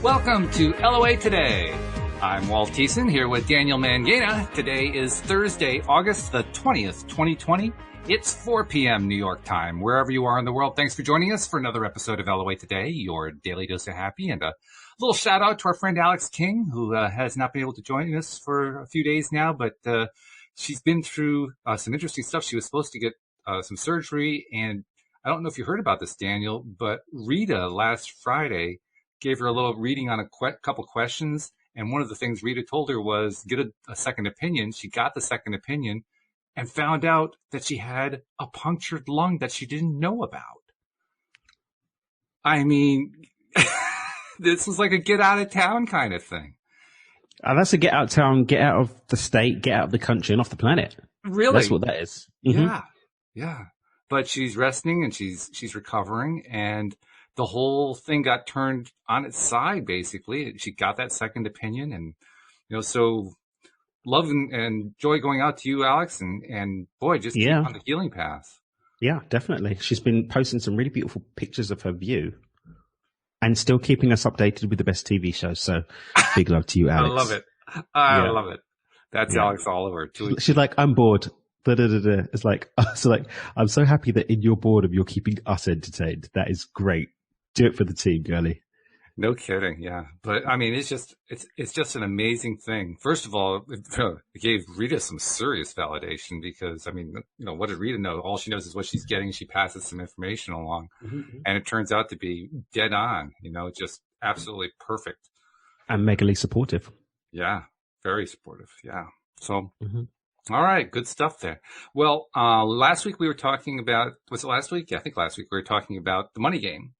Welcome to LOA Today. I'm Walt here with Daniel Mangana. Today is Thursday, August the 20th, 2020. It's 4 p.m. New York time. Wherever you are in the world, thanks for joining us for another episode of LOA Today, your daily dose of happy. And a little shout out to our friend Alex King, who has not been able to join us for a few days now, but she's been through some interesting stuff. She was supposed to get some surgery, and I don't know if you heard about this, Daniel, but Rita last Friday gave her a little reading on a couple questions. And one of the things Rita told her was get a second opinion. She got the second opinion and found out that she had a punctured lung that she didn't know about. I mean, this was like a get out of town kind of thing. That's a get out of town, get out of the state, get out of the country and off the planet. Really? That's what that is. Mm-hmm. Yeah. But she's resting and she's recovering, and the whole thing got turned on its side, basically. She got that second opinion, and, so love and joy going out to you, Alex, and boy, just keep on the healing path. Yeah, definitely. She's been posting some really beautiful pictures of her view and still keeping us updated with the best TV shows. So big love to you, Alex. I love it. I love it. That's Alex Oliver. She's like, I'm bored. Da-da-da-da. It's like, I'm so happy that in your boredom, you're keeping us entertained. That is great. Do it for the team, girlie. No kidding. Yeah. But I mean, it's just an amazing thing. First of all, it gave Rita some serious validation because, I mean, what did Rita know? All she knows is what she's getting. She passes some information along, and it turns out to be dead on, just absolutely perfect. And megally supportive. Yeah. Very supportive. Yeah. So, all right. Good stuff there. Well, last week we were talking about, was it last week? Yeah, I think last week we were talking about the money game.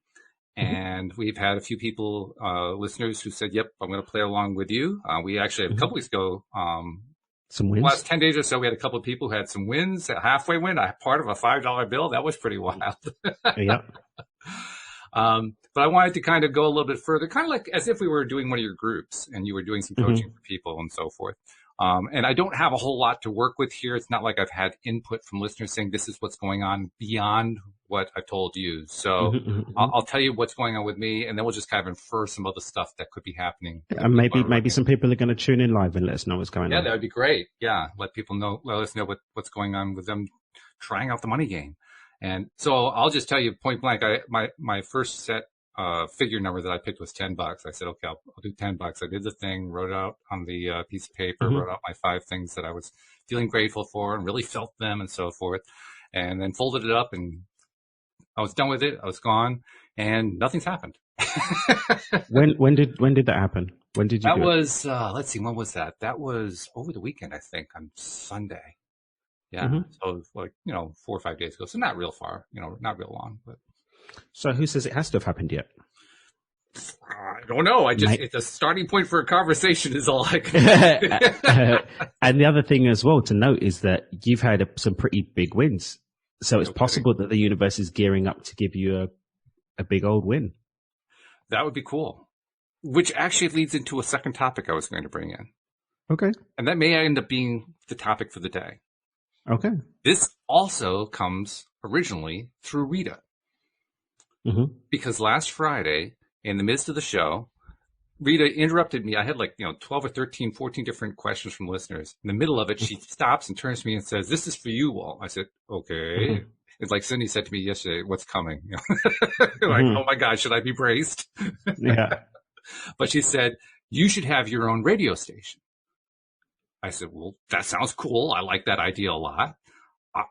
And we've had a few people, listeners, who said, yep, I'm going to play along with you. We actually had a couple weeks ago, some wins. Last 10 days or so, we had a couple of people who had some wins, a halfway win, a part of a $5 bill. That was pretty wild. Yeah. But I wanted to kind of go a little bit further, kind of like as if we were doing one of your groups and you were doing some coaching for people and so forth. And I don't have a whole lot to work with here. It's not like I've had input from listeners saying this is what's going on beyond what I told you. So I'll tell you what's going on with me, and then we'll just kind of infer some other stuff that could be happening. And maybe some people are going to tune in live and let us know what's going on. Yeah, that would be great. Yeah, let us know what's going on with them trying out the money game. And so I'll just tell you point blank, my first set figure number that I picked was $10. I said, okay, I'll do $10. I did the thing, wrote it out on the piece of paper, wrote out my 5 things that I was feeling grateful for and really felt them and so forth, and then folded it up, and I was done with it. I was gone, and nothing's happened. When did that happen? When did you? That was let's see, when was that? That was over the weekend, I think, on Sunday. Yeah, so like 4 or 5 days ago. So not real far, not real long, but. So who says it has to have happened yet? I don't know. It's a starting point for a conversation is all I can And the other thing as well to note is that you've had some pretty big wins. So it's possible that the universe is gearing up to give you a big old win. That would be cool. Which actually leads into a second topic I was going to bring in. Okay. And that may end up being the topic for the day. Okay. This also comes originally through Rita. Because last Friday, in the midst of the show, Rita interrupted me. I had 12 or 13, 14 different questions from listeners. In the middle of it, she stops and turns to me and says, "This is for you, Walt." I said, "Okay." It's like Cindy said to me yesterday, "What's coming?" Oh my God, should I be braced? Yeah. But she said, "You should have your own radio station." I said, "Well, that sounds cool. I like that idea a lot.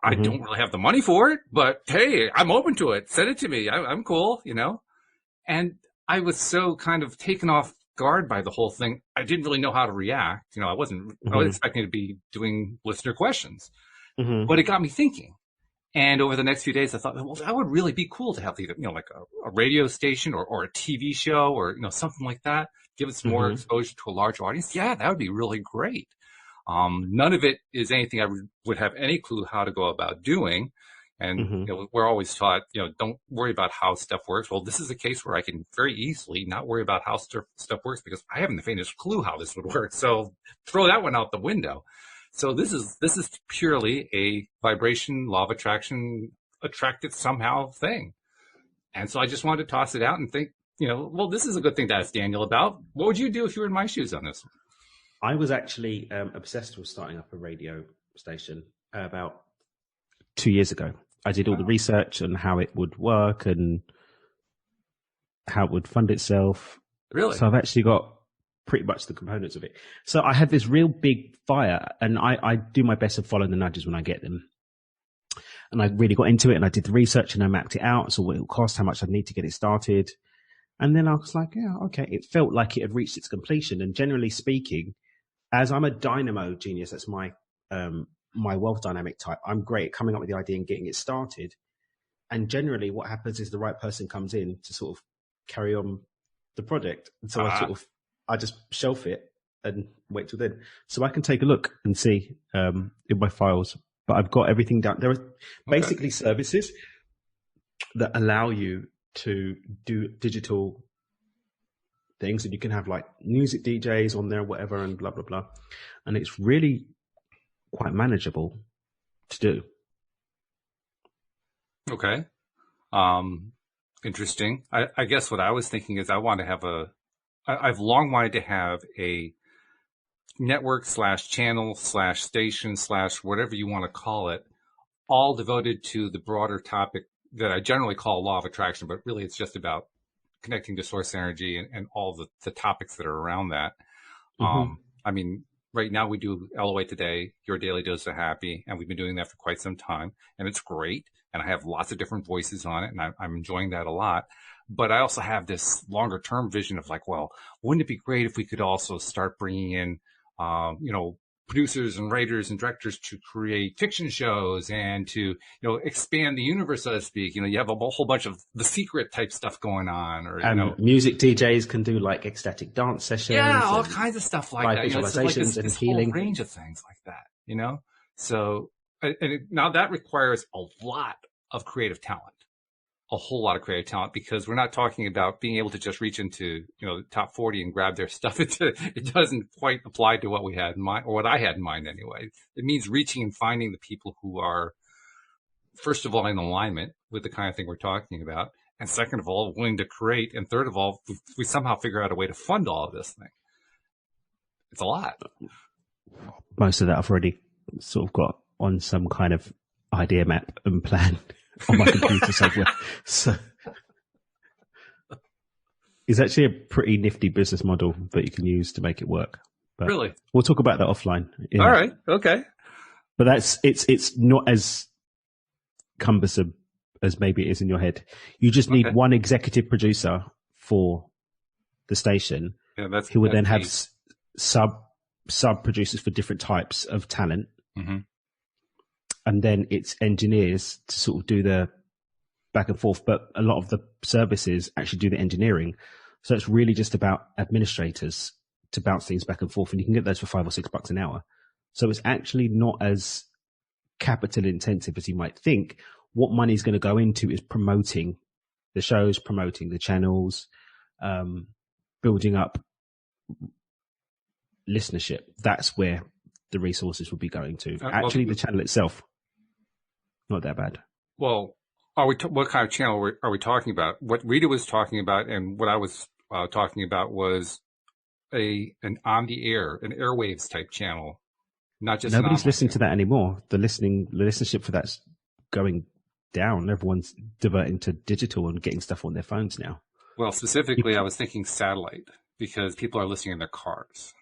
I don't really have the money for it, but hey, I'm open to it. Send it to me. I'm cool, And I was so kind of taken off guard by the whole thing. I didn't really know how to react. I was expecting to be doing listener questions, but it got me thinking. And over the next few days, I thought, well, that would really be cool to have either, like a radio station or a TV show or, something like that. Give us more exposure to a large audience. Yeah, that would be really great. None of it is anything I would have any clue how to go about doing. And we're always taught, don't worry about how stuff works. Well, this is a case where I can very easily not worry about how stuff works because I haven't the faintest clue how this would work. So throw that one out the window. So this is purely a vibration, law of attraction, attracted somehow thing. And so I just wanted to toss it out and think well, this is a good thing to ask Daniel about. What would you do if you were in my shoes on this? I was actually obsessed with starting up a radio station about 2 years ago. I did all the research on how it would work and how it would fund itself. Really? So I've actually got pretty much the components of it. So I had this real big fire, and I do my best to follow the nudges when I get them. And I really got into it, and I did the research, and I mapped it out. So what it would cost, how much I'd need to get it started. And then I was like, yeah, okay. It felt like it had reached its completion. And generally speaking, as I'm a dynamo genius, that's my wealth dynamic type. I'm great at coming up with the idea and getting it started. And generally what happens is the right person comes in to sort of carry on the project. And so I just shelf it and wait till then. So I can take a look and see in my files, but I've got everything down. There are basically services that allow you to do digital things, and you can have like music DJs on there, whatever, and blah, blah, blah. And it's really quite manageable to do. Okay. Interesting. I guess what I was thinking is I've long wanted to have a network / channel / station / whatever you want to call it, all devoted to the broader topic that I generally call law of attraction, but really it's just about connecting to source energy and all the topics that are around that. Mm-hmm. I mean, right now we do LOA Today, Your Daily Dose of Happy, and we've been doing that for quite some time, and it's great. And I have lots of different voices on it, and I'm enjoying that a lot. But I also have this longer term vision of like, well, wouldn't it be great if we could also start bringing in, producers and writers and directors to create fiction shows and to, expand the universe, so to speak. You have a whole bunch of The Secret type stuff going on, or, music DJs can do like ecstatic dance sessions. Yeah, all kinds of stuff like that. Visualizations and this healing. Whole range of things like that, So, now that requires a lot of creative talent, a whole lot of creative talent, because we're not talking about being able to just reach into, the top 40 and grab their stuff. It doesn't quite apply to what we had in mind, or what I had in mind anyway. It means reaching and finding the people who are, first of all, in alignment with the kind of thing we're talking about. And second of all, willing to create. And third of all, we somehow figure out a way to fund all of this thing. It's a lot. Most of that I've already sort of got on some kind of idea map and plan on my computer somewhere. So it's actually a pretty nifty business model that you can use to make it work. But really? We'll talk about that offline. All right. Okay. But it's not as cumbersome as maybe it is in your head. You just need one executive producer for the station who would then have sub producers for different types of talent. Mm-hmm. And then it's engineers to sort of do the back and forth. But a lot of the services actually do the engineering. So it's really just about administrators to bounce things back and forth. And you can get those for $5 or $6 an hour. So it's actually not as capital intensive as you might think. What money is going to go into is promoting the shows, promoting the channels, building up listenership. That's where the resources will be going to. Actually, the channel itself, not that bad. Well, what kind of channel are we talking about? What Rita was talking about and what I was talking about was an on the air, an airwaves type channel, not just nobody's listening to that anymore. The listenership for that's going down. Everyone's diverting to digital and getting stuff on their phones now. Well, specifically, I was thinking satellite because people are listening in their cars.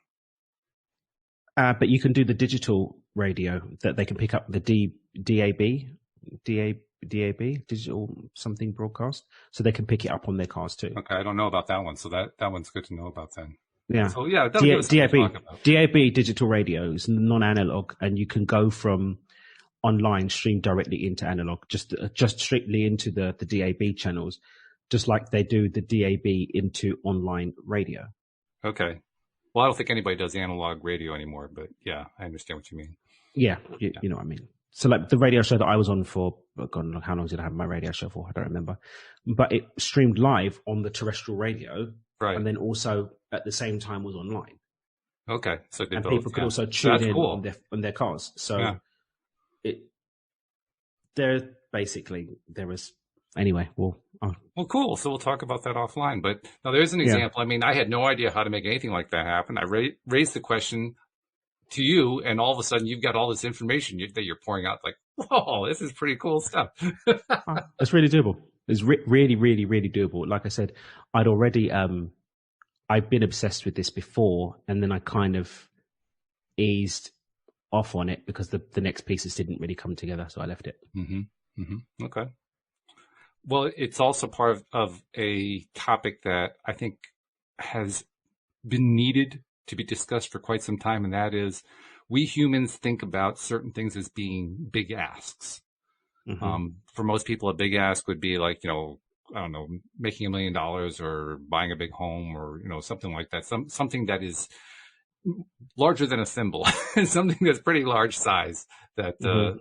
But you can do the digital radio that they can pick up the DAB, digital something broadcast, so they can pick it up on their cars too. Okay, I don't know about that one, so that one's good to know about then. Yeah. So yeah, DAB digital radio is non-analog, and you can go from online stream directly into analog, just strictly into the DAB channels, just like they do the DAB into online radio. Okay. Well, I don't think anybody does analog radio anymore, but yeah, I understand what you mean. Yeah, you know what I mean. So like the radio show that I was on for, God, how long did I have my radio show for? I don't remember. But it streamed live on the terrestrial radio, right, and then also at the same time was online. Okay, so and people could also tune in on their cars. So there was anyway, well, Well, cool. So we'll talk about that offline. But now there's an example. I mean, I had no idea how to make anything like that happen. I raised the question to you, and all of a sudden you've got all this information that you're pouring out. Like, whoa, this is pretty cool stuff. it's really doable. It's really, really, really doable. Like I said, I'd already, I've been obsessed with this before, and then I kind of eased off on it because the next pieces didn't really come together, so I left it. Mm-hmm. Mm-hmm. Okay. Well, it's also part of a topic that I think has been needed to be discussed for quite some time, and that is we humans think about certain things as being big asks. Mm-hmm. For most people, a big ask would be like, I don't know, making $1 million or buying a big home or, something like that. Something that is larger than a thimble, something that's pretty large size that, mm-hmm.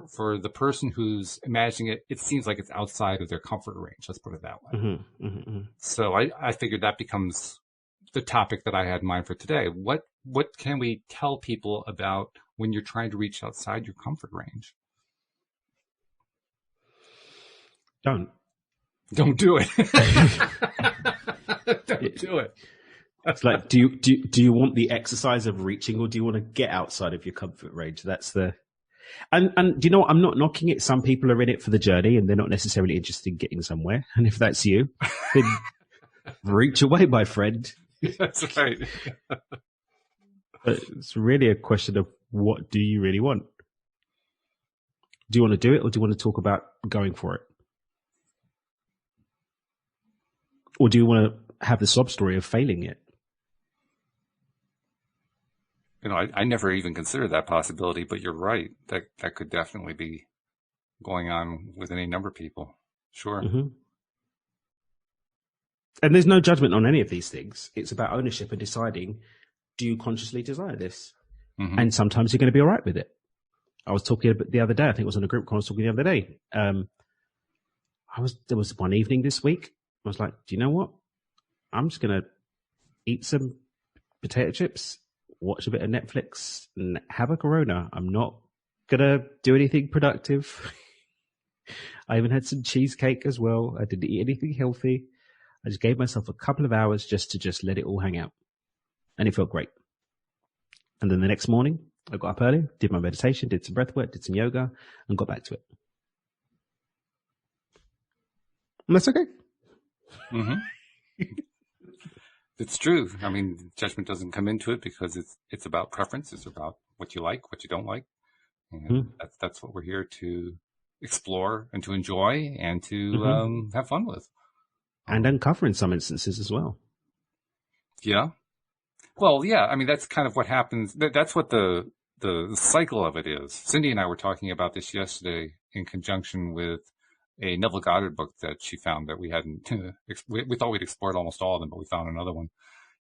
For the person who's imagining it, it seems like it's outside of their comfort range. Let's put it that way. Mm-hmm. Mm-hmm. So I figured that becomes the topic that I had in mind for today. What can we tell people about when you're trying to reach outside your comfort range? Don't do it. Don't do it. It's like, do you want the exercise of reaching, or do you want to get outside of your comfort range? That's the, and do you know what? I'm not knocking it. Some people are in it for the journey and they're not necessarily interested in getting somewhere. And if that's you, then reach away, my friend. That's right. But it's really a question of, what do you really want? Do you want to do it, or do you want to talk about going for it? Or do you want to have the sob story of failing it? I never even considered that possibility, but you're right. That could definitely be going on with any number of people. Sure. Mm-hmm. And there's no judgment on any of these things. It's about ownership and deciding, do you consciously desire this? Mm-hmm. And sometimes you're going to be all right with it. I was talking the other day, I think it was on a group call I was talking the other day. There was one evening this week, I was like, do you know what? I'm just going to eat some potato chips, watch a bit of Netflix, and have a Corona. I'm not going to do anything productive. I even had some cheesecake as well. I didn't eat anything healthy. I just gave myself a couple of hours just to let it all hang out. And it felt great. And then the next morning, I got up early, did my meditation, did some breath work, did some yoga, and got back to it. And that's okay. Mm-hmm. It's true. I mean, judgment doesn't come into it because it's about preference. It's about what you like, what you don't like. And that's what we're here to explore and to enjoy and to have fun with. And uncover in some instances as well. Yeah. Well, yeah. I mean, that's kind of what happens. That's what the cycle of it is. Cindy and I were talking about this yesterday in conjunction with a Neville Goddard book that she found that we hadn't, we thought we'd explored almost all of them, but we found another one.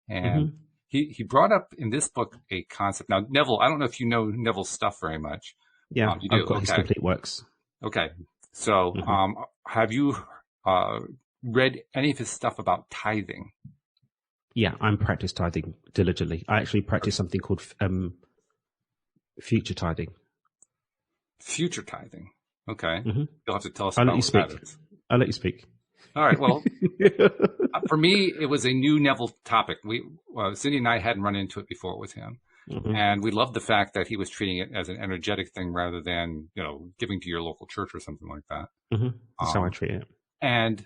And he brought up in this book a concept. Now, Neville, I don't know if you know Neville's stuff very much. Yeah, you do. I've got his complete works. Okay. So, have you read any of his stuff about tithing? Yeah, I'm practice tithing diligently. I actually practice something called future tithing. Future tithing. Okay. You'll have to tell us I'll about what that is. I'll let you speak. All right. Well, for me, it was a new Neville topic. Cindy and I hadn't run into it before with him. And we loved the fact that he was treating it as an energetic thing rather than, giving to your local church or something like that. That's how I treat it. And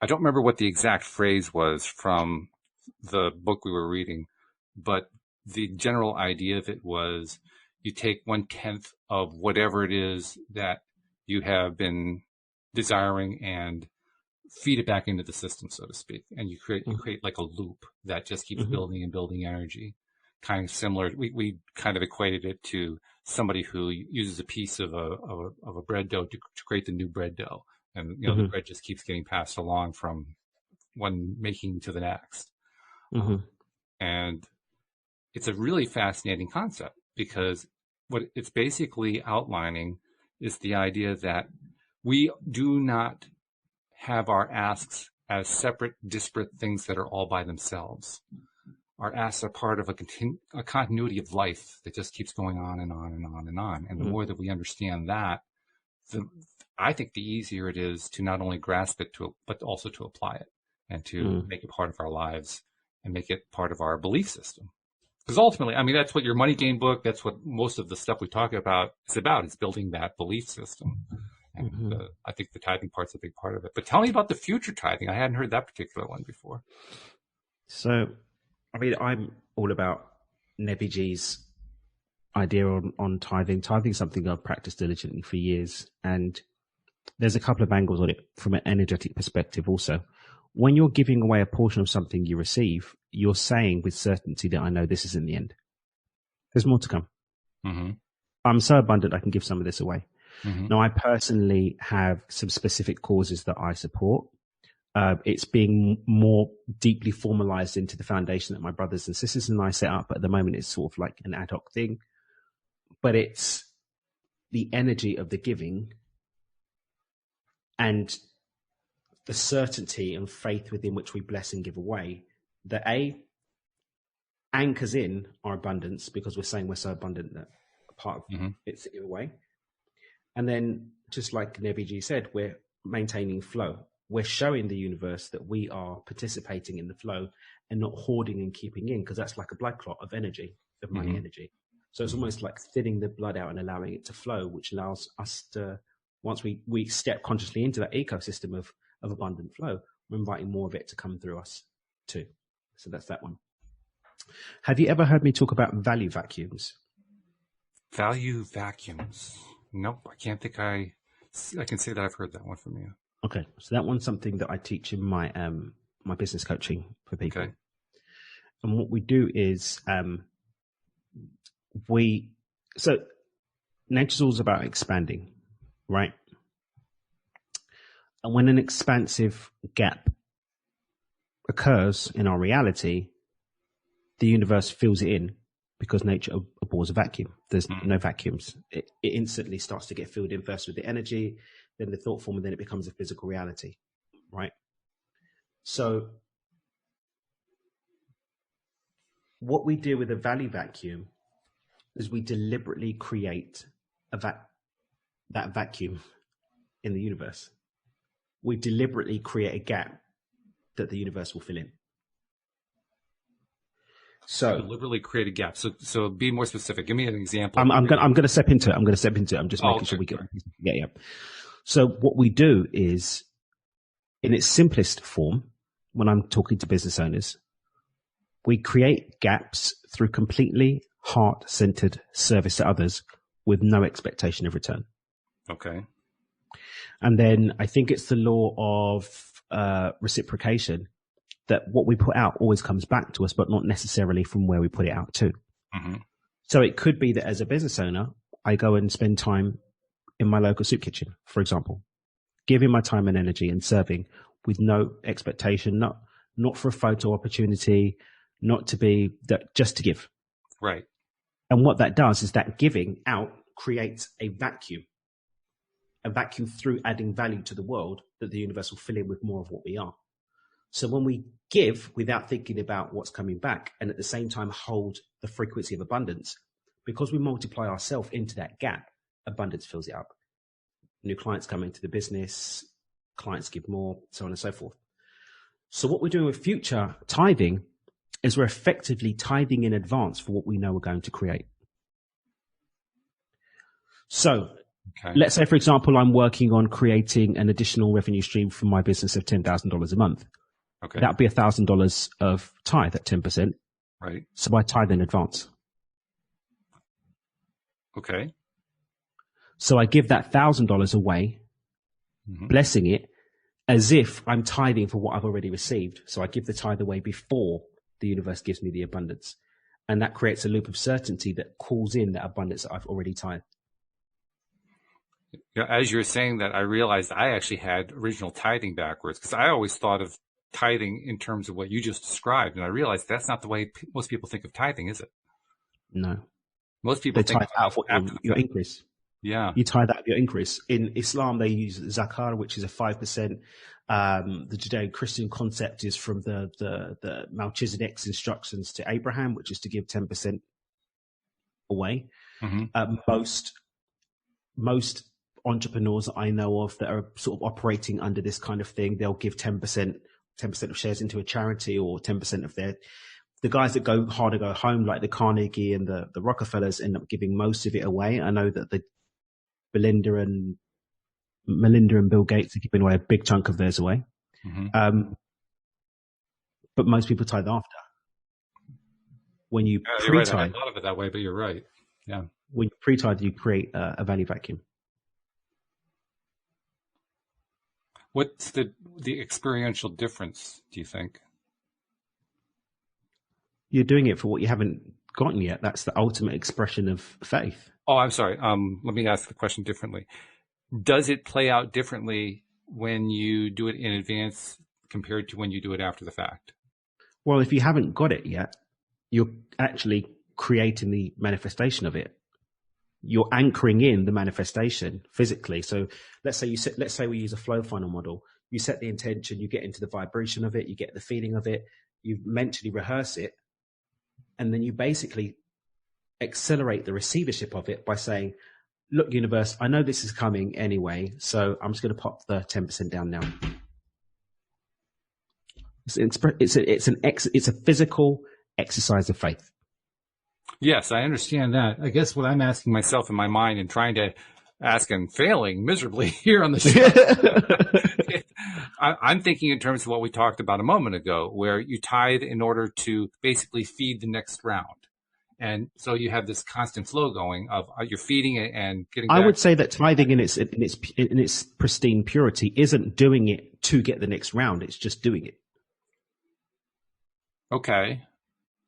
I don't remember what the exact phrase was from the book we were reading, but the general idea of it was you take 1/10 of whatever it is that you have been desiring and feed it back into the system, so to speak. And you create like a loop that just keeps building and building energy. Kind of similar. We kind of equated it to somebody who uses a piece of a bread dough to create the new bread dough. And, the bread just keeps getting passed along from one making to the next. And it's a really fascinating concept because what it's basically outlining is the idea that we do not have our asks as separate, disparate things that are all by themselves. Our asks are part of a continuity of life that just keeps going on and on and on and on. And the more that we understand that, I think the easier it is to not only grasp it, but also to apply it and to make it part of our lives and make it part of our belief system. Because ultimately, I mean, that's what your money game book, that's what most of the stuff we talk about is about. It's building that belief system. And I think the tithing part's a big part of it. But tell me about the future tithing. I hadn't heard that particular one before. So, I mean, I'm all about Nebbiji's idea on tithing. Tithing is something I've practiced diligently for years. And there's a couple of angles on it from an energetic perspective also. When you're giving away a portion of something you receive, you're saying with certainty that I know this isn't the end. There's more to come. Mm-hmm. I'm so abundant I can give some of this away. Mm-hmm. Now, I personally have some specific causes that I support. It's being more deeply formalized into the foundation that my brothers and sisters and I set up. But at the moment, it's sort of like an ad hoc thing. But it's the energy of the giving and the certainty and faith within which we bless and give away that anchors in our abundance, because we're saying we're so abundant that a part of it's to give away. And then, just like Nebiji said, we're maintaining flow. We're showing the universe that we are participating in the flow and not hoarding and keeping in, because that's like a blood clot of energy, of money energy. So it's almost like thinning the blood out and allowing it to flow, which allows us to, once we step consciously into that ecosystem of abundant flow, we're inviting more of it to come through us too. So that's that one. Have you ever heard me talk about value vacuums? Value vacuums. Nope, I can't think I can say that I've heard that one from you. Okay, so that one's something that I teach in my my business coaching for people. Okay. And what we do is so nature's all about expanding, right? And when an expansive gap occurs in our reality, the universe fills it in, because nature abhors a vacuum. There's no vacuums. It instantly starts to get filled in, first with the energy, then the thought form, and then it becomes a physical reality, right? So what we do with a value vacuum is we deliberately create that vacuum in the universe. We deliberately create a gap that the universe will fill in. So deliberately create a gap. So be more specific. Give me an example. I'm going to step into it. I'm just making sure we get. Yeah. So what we do is, in its simplest form, when I'm talking to business owners, we create gaps through completely heart-centered service to others with no expectation of return. Okay. And then I think it's the law of reciprocation, that what we put out always comes back to us, but not necessarily from where we put it out to. Mm-hmm. So it could be that as a business owner, I go and spend time in my local soup kitchen, for example, giving my time and energy and serving with no expectation, not for a photo opportunity, not to be that, just to give. Right. And what that does is that giving out creates a vacuum through adding value to the world that the universe will fill in with more of what we are. So when we give without thinking about what's coming back, and at the same time hold the frequency of abundance, because we multiply ourselves into that gap, abundance fills it up. New clients come into the business, clients give more, so on and so forth. So what we're doing with future tithing is we're effectively tithing in advance for what we know we're going to create. So let's say, for example, I'm working on creating an additional revenue stream from my business of $10,000 a month. Okay. That'd be $1,000 of tithe at 10%. Right. So I tithe in advance. Okay. So I give that $1,000 away, blessing it as if I'm tithing for what I've already received. So I give the tithe away before the universe gives me the abundance. And that creates a loop of certainty that calls in that abundance that I've already tithed. Yeah, as you're saying that, I realized I actually had original tithing backwards, because I always thought of tithing in terms of what you just described. And I realized that's not the way most people think of tithing, is it? No. Most people think tithe out of your increase. Yeah. You tithe out of your increase. In Islam, they use zakah, which is a 5%. The Judeo-Christian concept is from the Melchizedek's instructions to Abraham, which is to give 10% away. Mm-hmm. Most entrepreneurs that I know of that are sort of operating under this kind of thing. They'll give 10% of shares into a charity, or 10% of the guys that go hard to go home, like the Carnegie and the Rockefellers, end up giving most of it away. I know that the Melinda and Bill Gates are giving away a big chunk of theirs away. But most people tithe after. When you pre-tithe, right. I thought of it that way, but you're right. Yeah. When you pre-tithe, you create a value vacuum. What's the experiential difference, do you think? You're doing it for what you haven't gotten yet. That's the ultimate expression of faith. Oh, I'm sorry. Let me ask the question differently. Does it play out differently when you do it in advance compared to when you do it after the fact? Well, if you haven't got it yet, you're actually creating the manifestation of it. You're anchoring in the manifestation physically. So let's say we use a flow funnel model. You set the intention, you get into the vibration of it, you get the feeling of it, you mentally rehearse it, and then you basically accelerate the receivership of it by saying, look, universe, I know this is coming anyway, so I'm just going to pop the 10% down now. It's a physical exercise of faith. Yes, I understand that. I guess what I'm asking myself in my mind and trying to ask and failing miserably here on the show, I'm thinking in terms of what we talked about a moment ago, where you tithe in order to basically feed the next round. And so you have this constant flow going of you're feeding it and getting back. I would say that tithing in its pristine purity isn't doing it to get the next round. It's just doing it. Okay.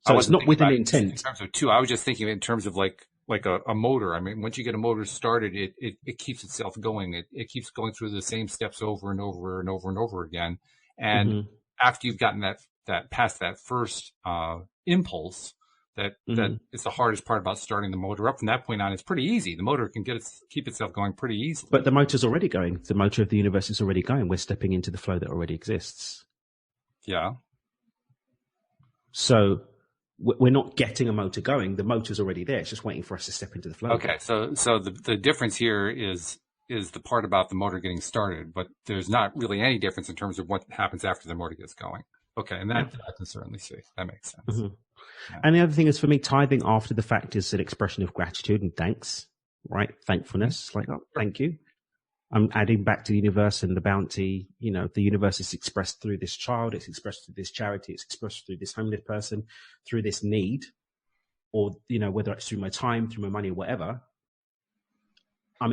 So it's not with an intent. In terms of two, I was just thinking in terms of like a motor. I mean, once you get a motor started, it keeps itself going. It keeps going through the same steps over and over and over and over again. And after you've gotten that past that first impulse, that is the hardest part about starting the motor up. From that point on, it's pretty easy. The motor can keep itself going pretty easily. But the motor's already going. The motor of the universe is already going. We're stepping into the flow that already exists. Yeah. So we're not getting a motor going. The motor's already there. It's just waiting for us to step into the flow. Okay. So the difference here is the part about the motor getting started, but there's not really any difference in terms of what happens after the motor gets going. Okay. And that I can certainly see. That makes sense. Mm-hmm. Yeah. And the other thing is, for me, tithing after the fact is an expression of gratitude and thanks, right? Thankfulness. Like, oh, thank you. I'm adding back to the universe and the bounty. You know, the universe is expressed through this child. It's expressed through this charity. It's expressed through this homeless person, through this need, or, you know, whether it's through my time, through my money, or whatever. I'm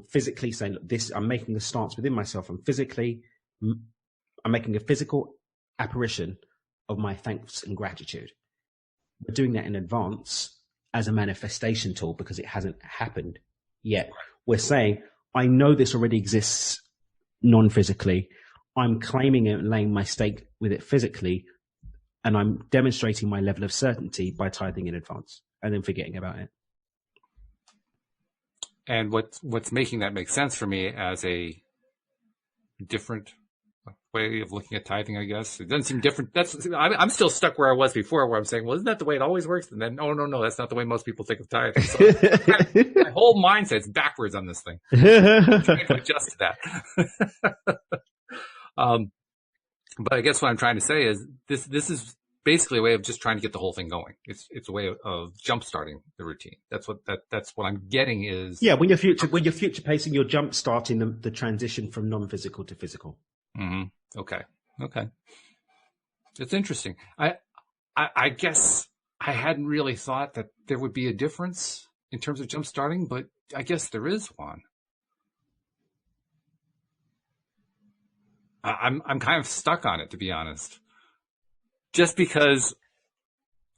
physically saying, look, I'm making a stance within myself. I'm making a physical apparition of my thanks and gratitude. We're doing that in advance as a manifestation tool because it hasn't happened yet. We're saying, I know this already exists non-physically. I'm claiming it and laying my stake with it physically, and I'm demonstrating my level of certainty by tithing in advance and then forgetting about it. And what's making that make sense for me as a different way of looking at tithing, I guess. It doesn't seem different. I'm still stuck where I was before, where I'm saying, well, isn't that the way it always works? And then, oh, no, that's not the way most people think of tithing. So my whole mindset's backwards on this thing. I'm trying to adjust to that. But I guess what I'm trying to say is this is basically a way of just trying to get the whole thing going. It's a way of jump starting the routine. That's what I'm getting is. Yeah. When you're future pacing, you're jump starting the transition from non-physical to physical. Mm-hmm. Okay. It's interesting. I guess I hadn't really thought that there would be a difference in terms of jump starting, but I guess there is one. I'm kind of stuck on it, to be honest. Just because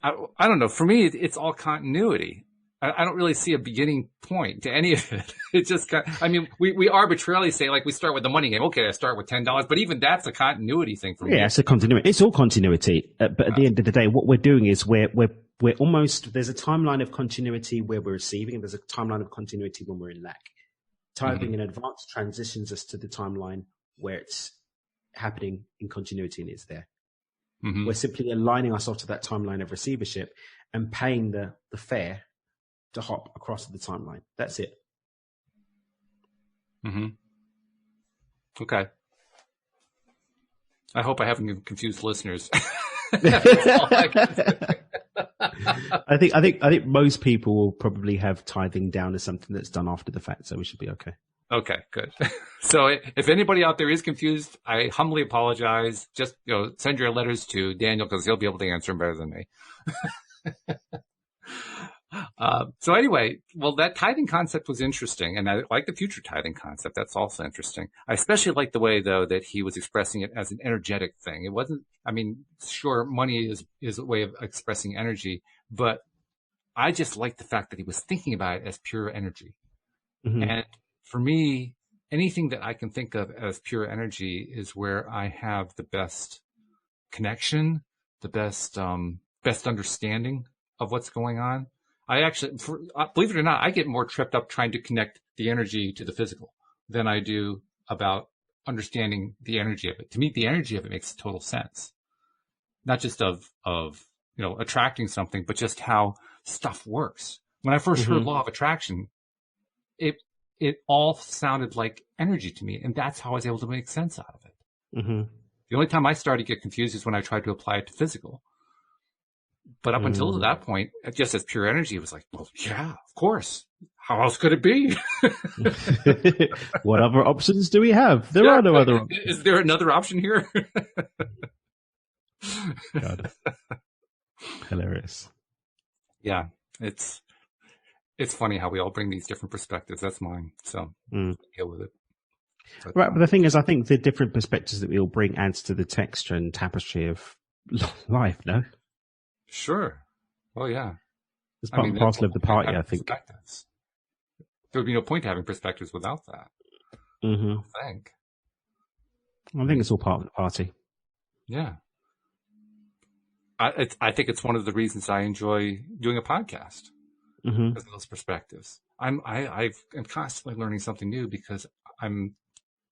I don't know. For me, it's all continuity. I don't really see a beginning point to any of it. It just, we arbitrarily say, like, we start with the money game. Okay, I start with $10, but even that's a continuity thing for me. Yeah, it's a continuity. It's all continuity. But at the end of the day, what we're doing is we're almost, there's a timeline of continuity where we're receiving, and there's a timeline of continuity when we're in lack. Tithing in advance transitions us to the timeline where it's happening in continuity and it's there. Mm-hmm. We're simply aligning ourselves to that timeline of receivership and paying the fare to hop across the timeline. That's it. Mm-hmm. Okay. I hope I haven't confused listeners. That's all I can say. I think most people will probably have tithing down as something that's done after the fact, so we should be okay. Okay, good. So if anybody out there is confused, I humbly apologize. Just, send your letters to Daniel because he'll be able to answer them better than me. So anyway, well, that tithing concept was interesting, and I like the future tithing concept. That's also interesting. I especially like the way, though, that he was expressing it as an energetic thing. It wasn't, I mean, sure, money is a way of expressing energy, but I just like the fact that he was thinking about it as pure energy. Mm-hmm. And for me, anything that I can think of as pure energy is where I have the best connection, the best understanding of what's going on. I actually, believe it or not, I get more tripped up trying to connect the energy to the physical than I do about understanding the energy of it. To me, the energy of it makes total sense. Not just of attracting something, but just how stuff works. When I first heard law of attraction, it all sounded like energy to me, and that's how I was able to make sense out of it. Mm-hmm. The only time I started to get confused is when I tried to apply it to physical. But up until that point, just as pure energy, it was like, well, yeah, of course. How else could it be? What other options do we have? There are no other options. Is there another option here? God. Hilarious. Yeah, it's funny how we all bring these different perspectives. That's mine, so deal with it. But the thing is, I think the different perspectives that we all bring adds to the texture and tapestry of life, no? Sure. Oh, yeah. It's part and parcel of the party, I think. There would be no point to having perspectives without that. Mm-hmm. I think it's all part of the party. Yeah. I think it's one of the reasons I enjoy doing a podcast. Because of those perspectives. I'm constantly learning something new because I'm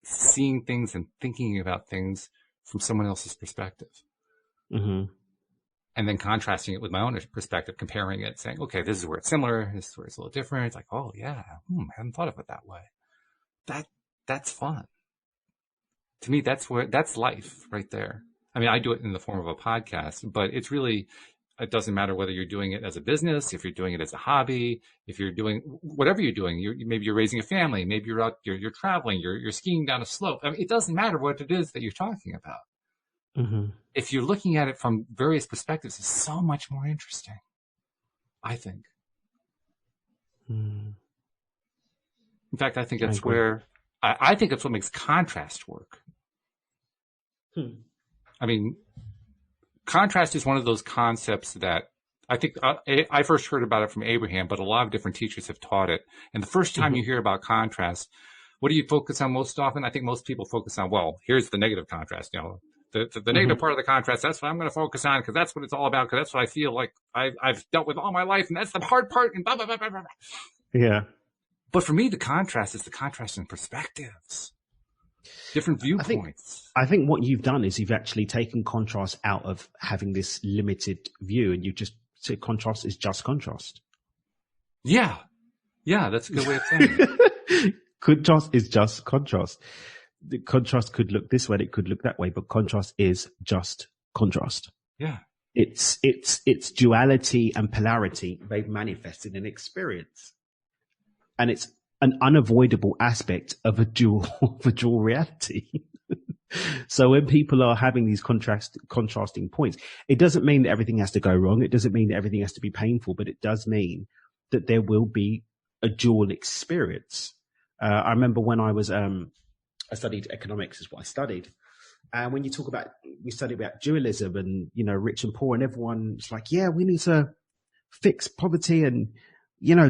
seeing things and thinking about things from someone else's perspective. Mm-hmm. And then contrasting it with my own perspective, comparing it, saying, okay, this is where it's similar, this is where it's a little different. It's like, oh yeah, I hadn't thought of it that way. That's fun. To me, that's life right there. I mean, I do it in the form of a podcast, but it doesn't matter whether you're doing it as a business, if you're doing it as a hobby, if you're doing whatever you're doing, maybe you're raising a family, maybe you're out, you're traveling, you're skiing down a slope. I mean, it doesn't matter what it is that you're talking about. Mm-hmm. If you're looking at it from various perspectives, it's so much more interesting, I think. In fact, I think that's where I think that's what makes contrast work. I mean, contrast is one of those concepts that I think I first heard about it from Abraham, but a lot of different teachers have taught it. And the first time you hear about contrast, what do you focus on most often? I think most people focus on, well, here's the negative contrast, the negative part of the contrast. That's what I'm going to focus on because that's what it's all about. Because that's what I feel like I've dealt with all my life, and that's the hard part. And blah blah blah blah blah. Yeah. But for me, the contrast is the contrast in perspectives, different viewpoints. I think what you've done is you've actually taken contrast out of having this limited view, and you just said contrast is just contrast. Yeah, that's a good way of saying it. Contrast is just contrast. The contrast could look this way, it could look that way, but contrast is just contrast. Yeah. It's duality and polarity they've manifested in experience. And it's an unavoidable aspect of a dual reality. So when people are having these contrasting points, it doesn't mean that everything has to go wrong. It doesn't mean that everything has to be painful, but it does mean that there will be a dual experience. I remember when I was, I studied economics is what I studied. And when you talk about, we study about dualism and, rich and poor, and everyone's like, yeah, we need to fix poverty and,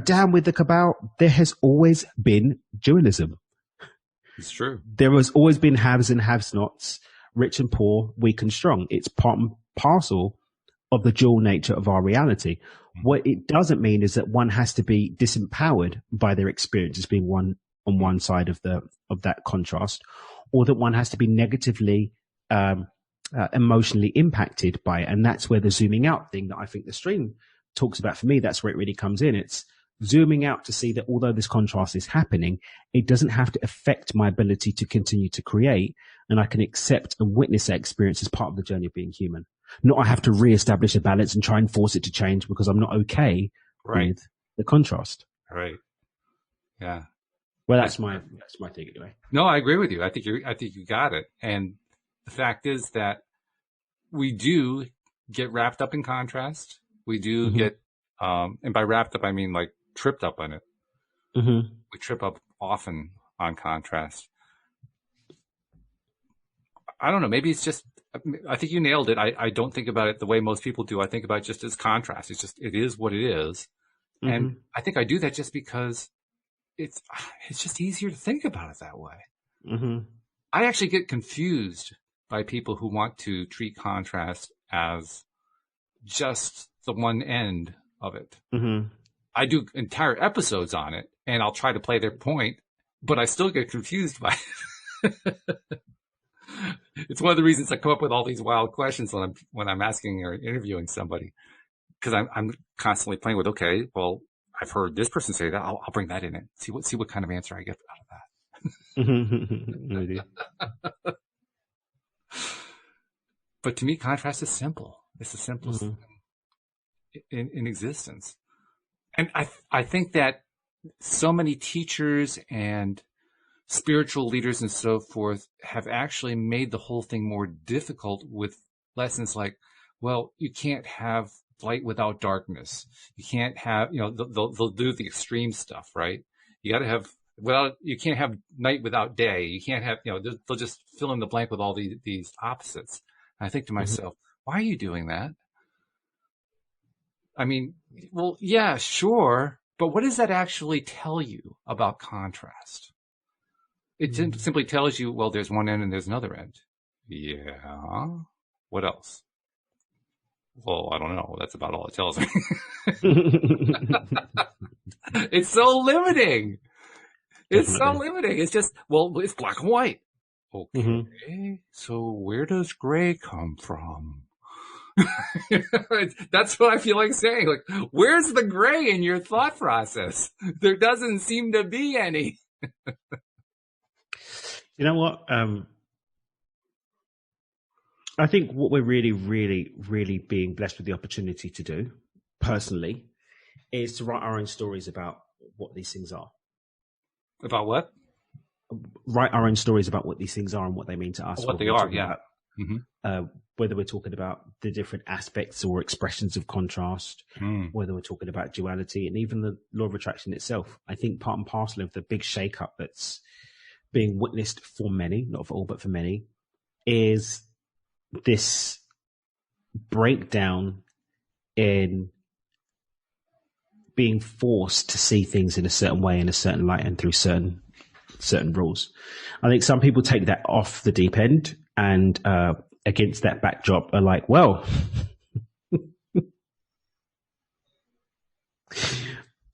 down with the cabal. There has always been dualism. It's true. There has always been haves and have-nots, rich and poor, weak and strong. It's part and parcel of the dual nature of our reality. What it doesn't mean is that one has to be disempowered by their experiences being one on one side of that contrast, or that one has to be negatively emotionally impacted by it. And that's where the zooming out thing that I think the stream talks about, for me, that's where it really comes in. It's zooming out to see that although this contrast is happening, it doesn't have to affect my ability to continue to create. And I can accept and witness that experience as part of the journey of being human. Not I have to reestablish a balance and try and force it to change because I'm not okay with the contrast. Right. Yeah. Well, that's my take anyway. No, I agree with you. I think you got it. And the fact is that we do get wrapped up in contrast. We do get, and by wrapped up, I mean like tripped up on it. We trip up often on contrast. I don't know. Maybe it's just, I think you nailed it. I don't think about it the way most people do. I think about it just as contrast. It is what it is. And I think I do that just because it's just easier to think about it that way. I actually get confused by people who want to treat contrast as just the one end of it. I do entire episodes on it, and I'll try to play their point, but I still get confused by it. It's one of the reasons I come up with all these wild questions when I'm asking or interviewing somebody, because I'm constantly playing with, okay, well, I've heard this person say that. I'll bring that in and see what kind of answer I get out of that. But to me, contrast is simple. It's the simplest thing in existence. And I think that so many teachers and spiritual leaders and so forth have actually made the whole thing more difficult with lessons like, well, you can't have light without darkness. You can't have, they'll do the extreme stuff, right? You got to have, you can't have night without day. You can't have, they'll just fill in the blank with all these opposites. And I think to myself, why are you doing that? I mean, well, yeah, sure. But what does that actually tell you about contrast? It simply tells you, well, there's one end and there's another end. Yeah. What else? Well, I don't know. That's about all it tells me. It's so limiting. It's so limiting. It's just, well, it's black and white. Okay. So where does gray come from? That's what I feel like saying. Like, where's the gray in your thought process? There doesn't seem to be any. You know what? I think what we're really, really, really being blessed with the opportunity to do, personally, is to write our own stories about what these things are. About what? Write our own stories about what these things are and what they mean to us. What they are, yeah. Whether we're talking about the different aspects or expressions of contrast, whether we're talking about duality, and even the law of attraction itself. I think part and parcel of the big shake-up that's being witnessed for many, not for all, but for many, is this breakdown in being forced to see things in a certain way, in a certain light, and through certain rules. I think some people take that off the deep end and against that backdrop are like, well,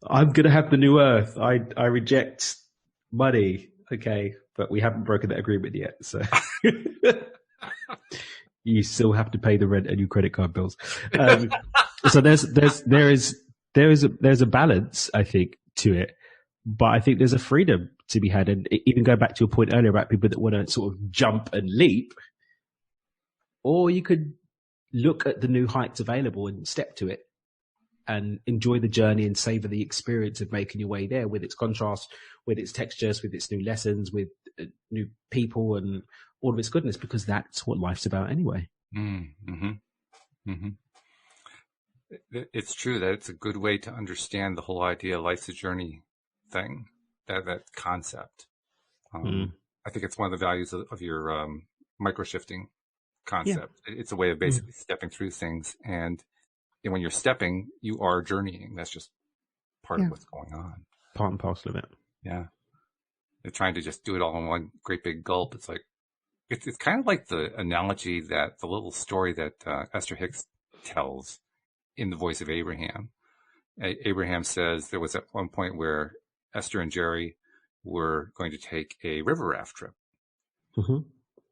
I'm going to have the new earth. I reject money. Okay, but we haven't broken that agreement yet. So you still have to pay the rent and your credit card bills. So there is a balance, I think, to it. But I think there's a freedom to be had. And even go back to your point earlier about people that want to sort of jump and leap, or you could look at the new heights available and step to it and enjoy the journey and savor the experience of making your way there with its contrast, with its textures, with its new lessons, with new people and all of its goodness, because that's what life's about anyway. It's true that it's a good way to understand the whole idea of life's a journey thing, that concept. I think it's one of the values of your micro-shifting concept. Yeah. It's a way of basically stepping through things. And when you're stepping, you are journeying. That's just part of what's going on. Part and parcel of it. Yeah. They're trying to just do it all in one great big gulp. It's like, it's kind of like the analogy the little story that Esther Hicks tells in The Voice of Abraham. Abraham says there was at one point where Esther and Jerry were going to take a river raft trip.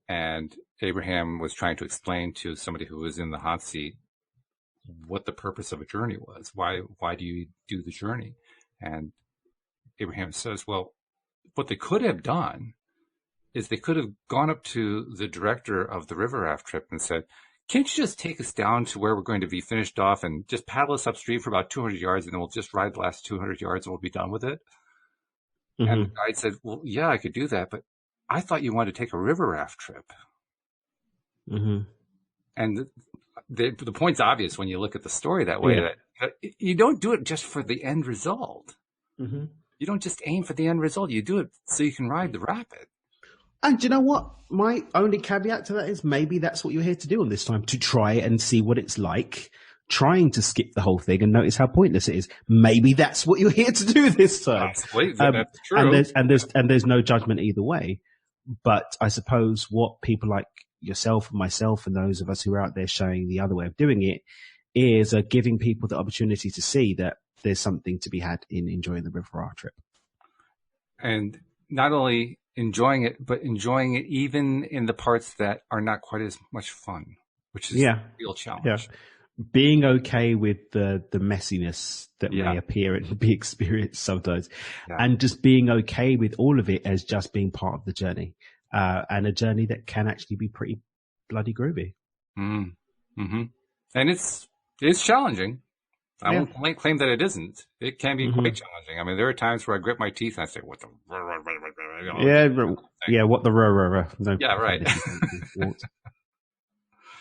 And Abraham was trying to explain to somebody who was in the hot seat what the purpose of a journey was. Why do you do the journey? And Abraham says, well, what they could have done is they could have gone up to the director of the river raft trip and said, can't you just take us down to where we're going to be finished off and just paddle us upstream for about 200 yards and then we'll just ride the last 200 yards and we'll be done with it? Mm-hmm. And the guide said, well, yeah, I could do that, but I thought you wanted to take a river raft trip. Mm-hmm. And the point's obvious when you look at the story that way, that you don't do it just for the end result. Mm-hmm. You don't just aim for the end result. You do it so you can ride the rapid. And do you know what? My only caveat to that is maybe that's what you're here to do on this time, to try and see what it's like, trying to skip the whole thing and notice how pointless it is. Maybe that's what you're here to do this time. Absolutely, that's true. And there's no judgment either way. But I suppose what people like yourself and myself and those of us who are out there showing the other way of doing it is giving people the opportunity to see that there's something to be had in enjoying the river raft trip. And not only enjoying it, but enjoying it even in the parts that are not quite as much fun, which is a real challenge. Yeah. Being okay with the messiness that may appear and be experienced sometimes, and just being okay with all of it as just being part of the journey, and a journey that can actually be pretty bloody groovy. Mm-hmm. And it's challenging. I won't claim that it isn't. It can be quite challenging. I mean, there are times where I grip my teeth and I say, "What the?" What the? No, yeah, right.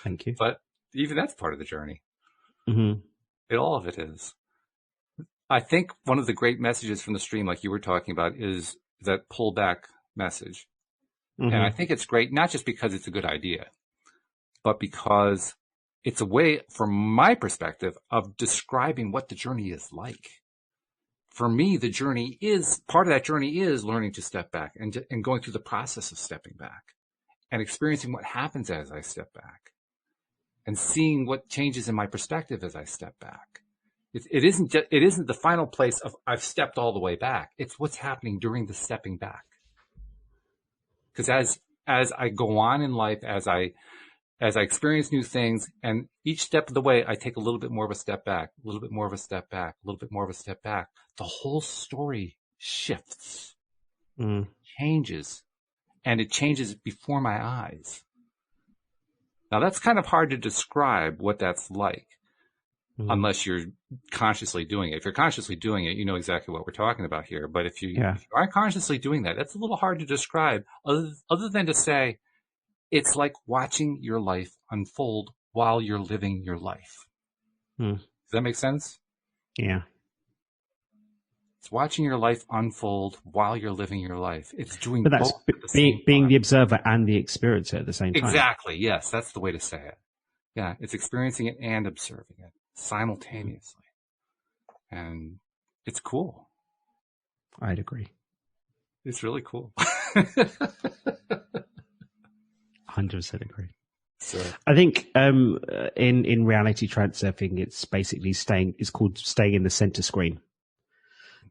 Thank you. But even that's part of the journey. Mm-hmm. All of it is. I think one of the great messages from the stream, like you were talking about, is that pull back message. Mm-hmm. And I think it's great, not just because it's a good idea, but because it's a way, from my perspective, of describing what the journey is like. For me, part of that journey is learning to step back and going through the process of stepping back and experiencing what happens as I step back and seeing what changes in my perspective as I step back. It isn't the final place of I've stepped all the way back. It's what's happening during the stepping back. Because as I go on in life, as I experience new things, and each step of the way, I take a little bit more of a step back, a little bit more of a step back, a little bit more of a step back. The whole story shifts, changes, and it changes before my eyes. Now, that's kind of hard to describe what that's like, unless you're consciously doing it. If you're consciously doing it, you know exactly what we're talking about here. But if you aren't consciously doing that, that's a little hard to describe, other than to say, it's like watching your life unfold while you're living your life. Does that make sense? Yeah. It's watching your life unfold while you're living your life. It's doing but that's both being the observer and the experiencer at the same time. Exactly. Yes, that's the way to say it. Yeah, it's experiencing it and observing it simultaneously. And it's cool. I'd agree. It's really cool. 100% agree. So I think in reality transurfing, it's basically it's called staying in the center screen.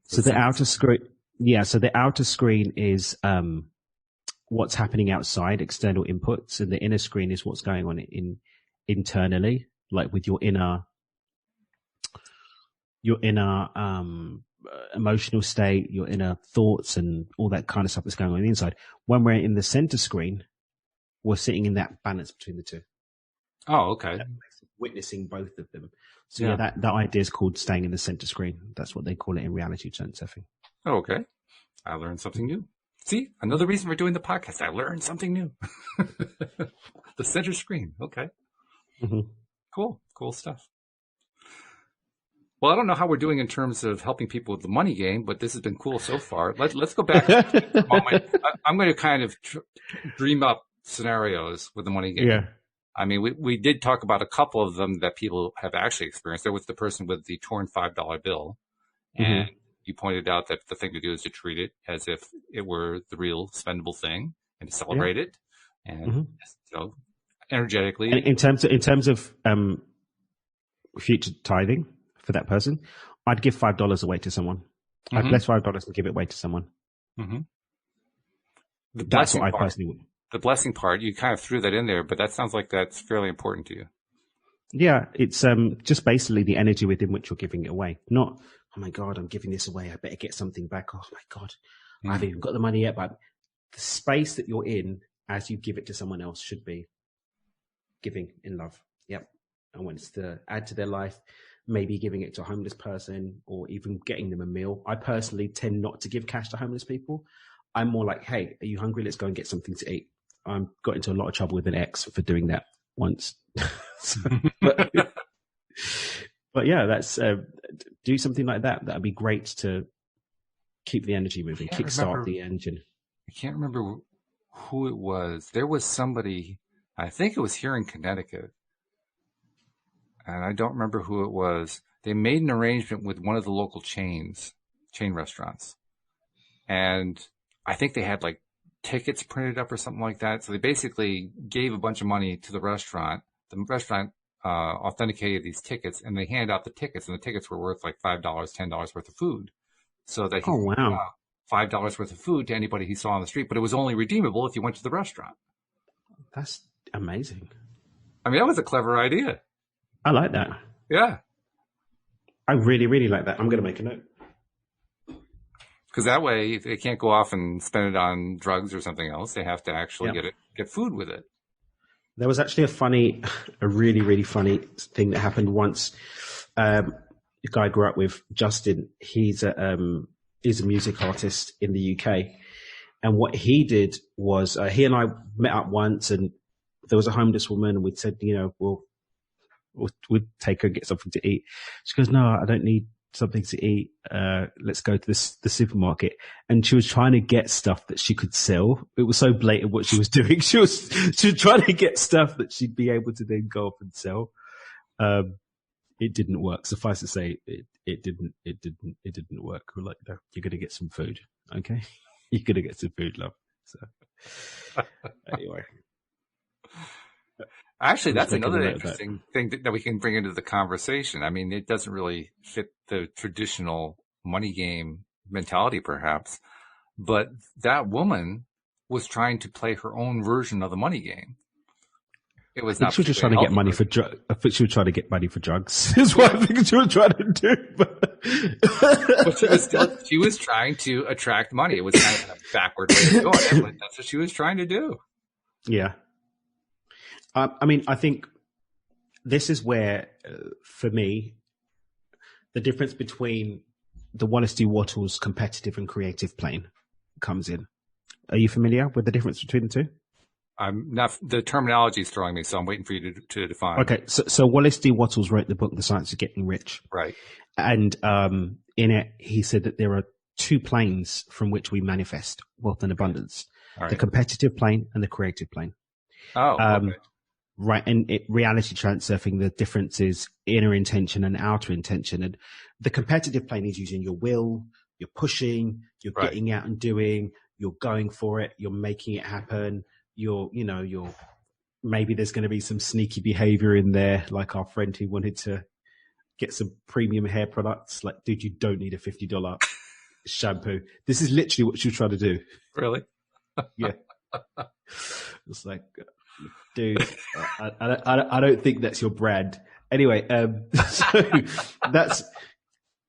So the outer screen, so the outer screen is what's happening outside, external inputs, and the inner screen is what's going on internally, like with your inner emotional state, your inner thoughts, and all that kind of stuff that's going on the inside. When we're in the center screen, we're sitting in that balance between the two. Oh, okay. Witnessing both of them. So that idea is called staying in the center screen. That's what they call it in reality transurfing. Oh, okay. I learned something new. See, another reason we're doing the podcast. I learned something new. The center screen. Okay. Mm-hmm. Cool stuff. Well, I don't know how we're doing in terms of helping people with the money game, but this has been cool so far. Let's go back for a moment. I'm going to kind of dream up scenarios with the money game. Yeah. I mean, we did talk about a couple of them that people have actually experienced. There was the person with the torn $5 bill. And you pointed out that the thing to do is to treat it as if it were the real spendable thing and to celebrate it. And, energetically. And in terms of future tithing for that person, I'd give $5 away to someone. I'd bless $5 and give it away to someone. That's what I personally would. The blessing part, you kind of threw that in there, but that sounds like that's fairly important to you. Yeah, it's just basically the energy within which you're giving it away. Not, oh my God, I'm giving this away. I better get something back. Oh my God, I haven't even got the money yet. But the space that you're in as you give it to someone else should be giving in love. Yep. And when it's to add to their life, maybe giving it to a homeless person or even getting them a meal. I personally tend not to give cash to homeless people. I'm more like, hey, are you hungry? Let's go and get something to eat. I got into a lot of trouble with an ex for doing that once. So, but yeah, that's do something like that. That'd be great to keep the energy moving, kickstart the engine. I can't remember who it was. There was somebody, I think it was here in Connecticut, and I don't remember who it was. They made an arrangement with one of the local chain restaurants. And I think they had like tickets printed up or something like that. So they basically gave a bunch of money to the restaurant. The restaurant authenticated these tickets, and they handed out the tickets, and the tickets were worth like $5, $10 worth of food. So that he $5 worth of food to anybody he saw on the street, but it was only redeemable if you went to the restaurant. That's amazing. I mean, that was a clever idea. I like that. Yeah. I really, really like that. I'm going to make a note. Because that way they can't go off and spend it on drugs or something else. They have to actually get food with it. There was actually a really, really funny thing that happened once. A guy I grew up with, Justin, he's a music artist in the UK. And what he did was he and I met up once, and there was a homeless woman, and we said, we'd take her and get something to eat. She goes, no, I don't need something to eat. Let's go to the supermarket. And she was trying to get stuff that she could sell. It was so blatant what she was doing. She was trying to get stuff that she'd be able to then go up and sell. It didn't work. Suffice to say, it didn't work. We're like, no, you're going to get some food. Okay. You're going to get some food, love. So anyway. Actually, that's another interesting thing that we can bring into the conversation. I mean, it doesn't really fit the traditional money game mentality, perhaps, but that woman was trying to play her own version of the money game. It was not. She was just trying to get money for drugs. I think she was trying to get money for drugs. Is what I think she was trying to do. But she was trying to attract money. It was kind of a backward way of going. That's what she was trying to do. Yeah. I mean, I think this is where, for me, the difference between the Wallace D. Wattles competitive and creative plane comes in. Are you familiar with the difference between the two? I'm not. The terminology is throwing me, so I'm waiting for you to define. Okay, so Wallace D. Wattles wrote the book The Science of Getting Rich. Right. And in it, he said that there are two planes from which we manifest wealth and abundance. Right. The competitive plane and the creative plane. Oh, okay. Right. And reality transurfing, the difference is inner intention and outer intention. And the competitive plane is using your will, you're pushing, you're getting out and doing, you're going for it, you're making it happen. You're maybe there's going to be some sneaky behavior in there, like our friend who wanted to get some premium hair products. Like, dude, you don't need a $50 shampoo. This is literally what she was trying to do. Really? Yeah. It's like, dude, I don't think that's your brand. Anyway, so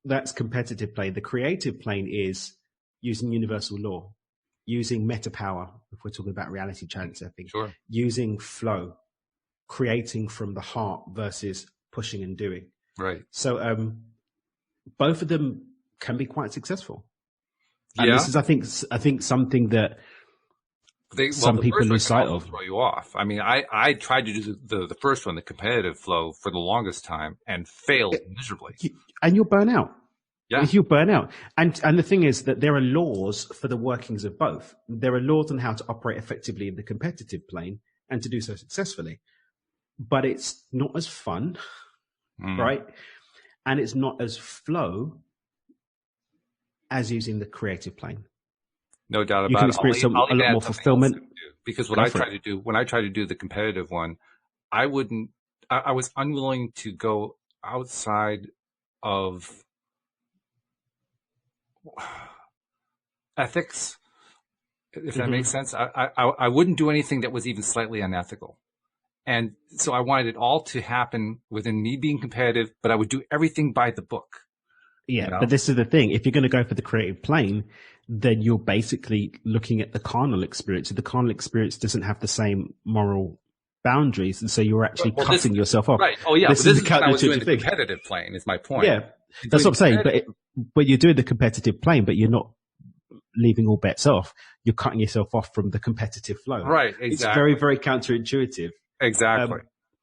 that's competitive plane. The creative plane is using universal law, using meta power, if we're talking about reality transurfing, using flow, creating from the heart versus pushing and doing. Right. So both of them can be quite successful. And this is, I think something that some people lose sight of. Throw you off. I mean, I tried to do the first one, the competitive flow, for the longest time and failed miserably. And you'll burn out. Yeah. You'll burn out. And the thing is that there are laws for the workings of both. There are laws on how to operate effectively in the competitive plane and to do so successfully. But it's not as fun, right? And it's not as flow as using the creative plane. No doubt about it. You can experience a lot more fulfillment. Because when I tried to do the competitive one, I was unwilling to go outside of ethics, if that makes sense. I wouldn't do anything that was even slightly unethical. And so I wanted it all to happen within me being competitive, but I would do everything by the book. Yeah, You know? but this is the thing. If you're going to go for the creative plane, then you're basically looking at the carnal experience. The carnal experience doesn't have the same moral boundaries, and so you're actually cutting yourself off. Right. Oh, yeah. This is the when I was doing the thing. competitive plane, is my point. Yeah, that's what I'm saying. But you're doing the competitive plane, but you're not leaving all bets off. You're cutting yourself off from the competitive flow. Right, exactly. It's very, very counterintuitive. Exactly.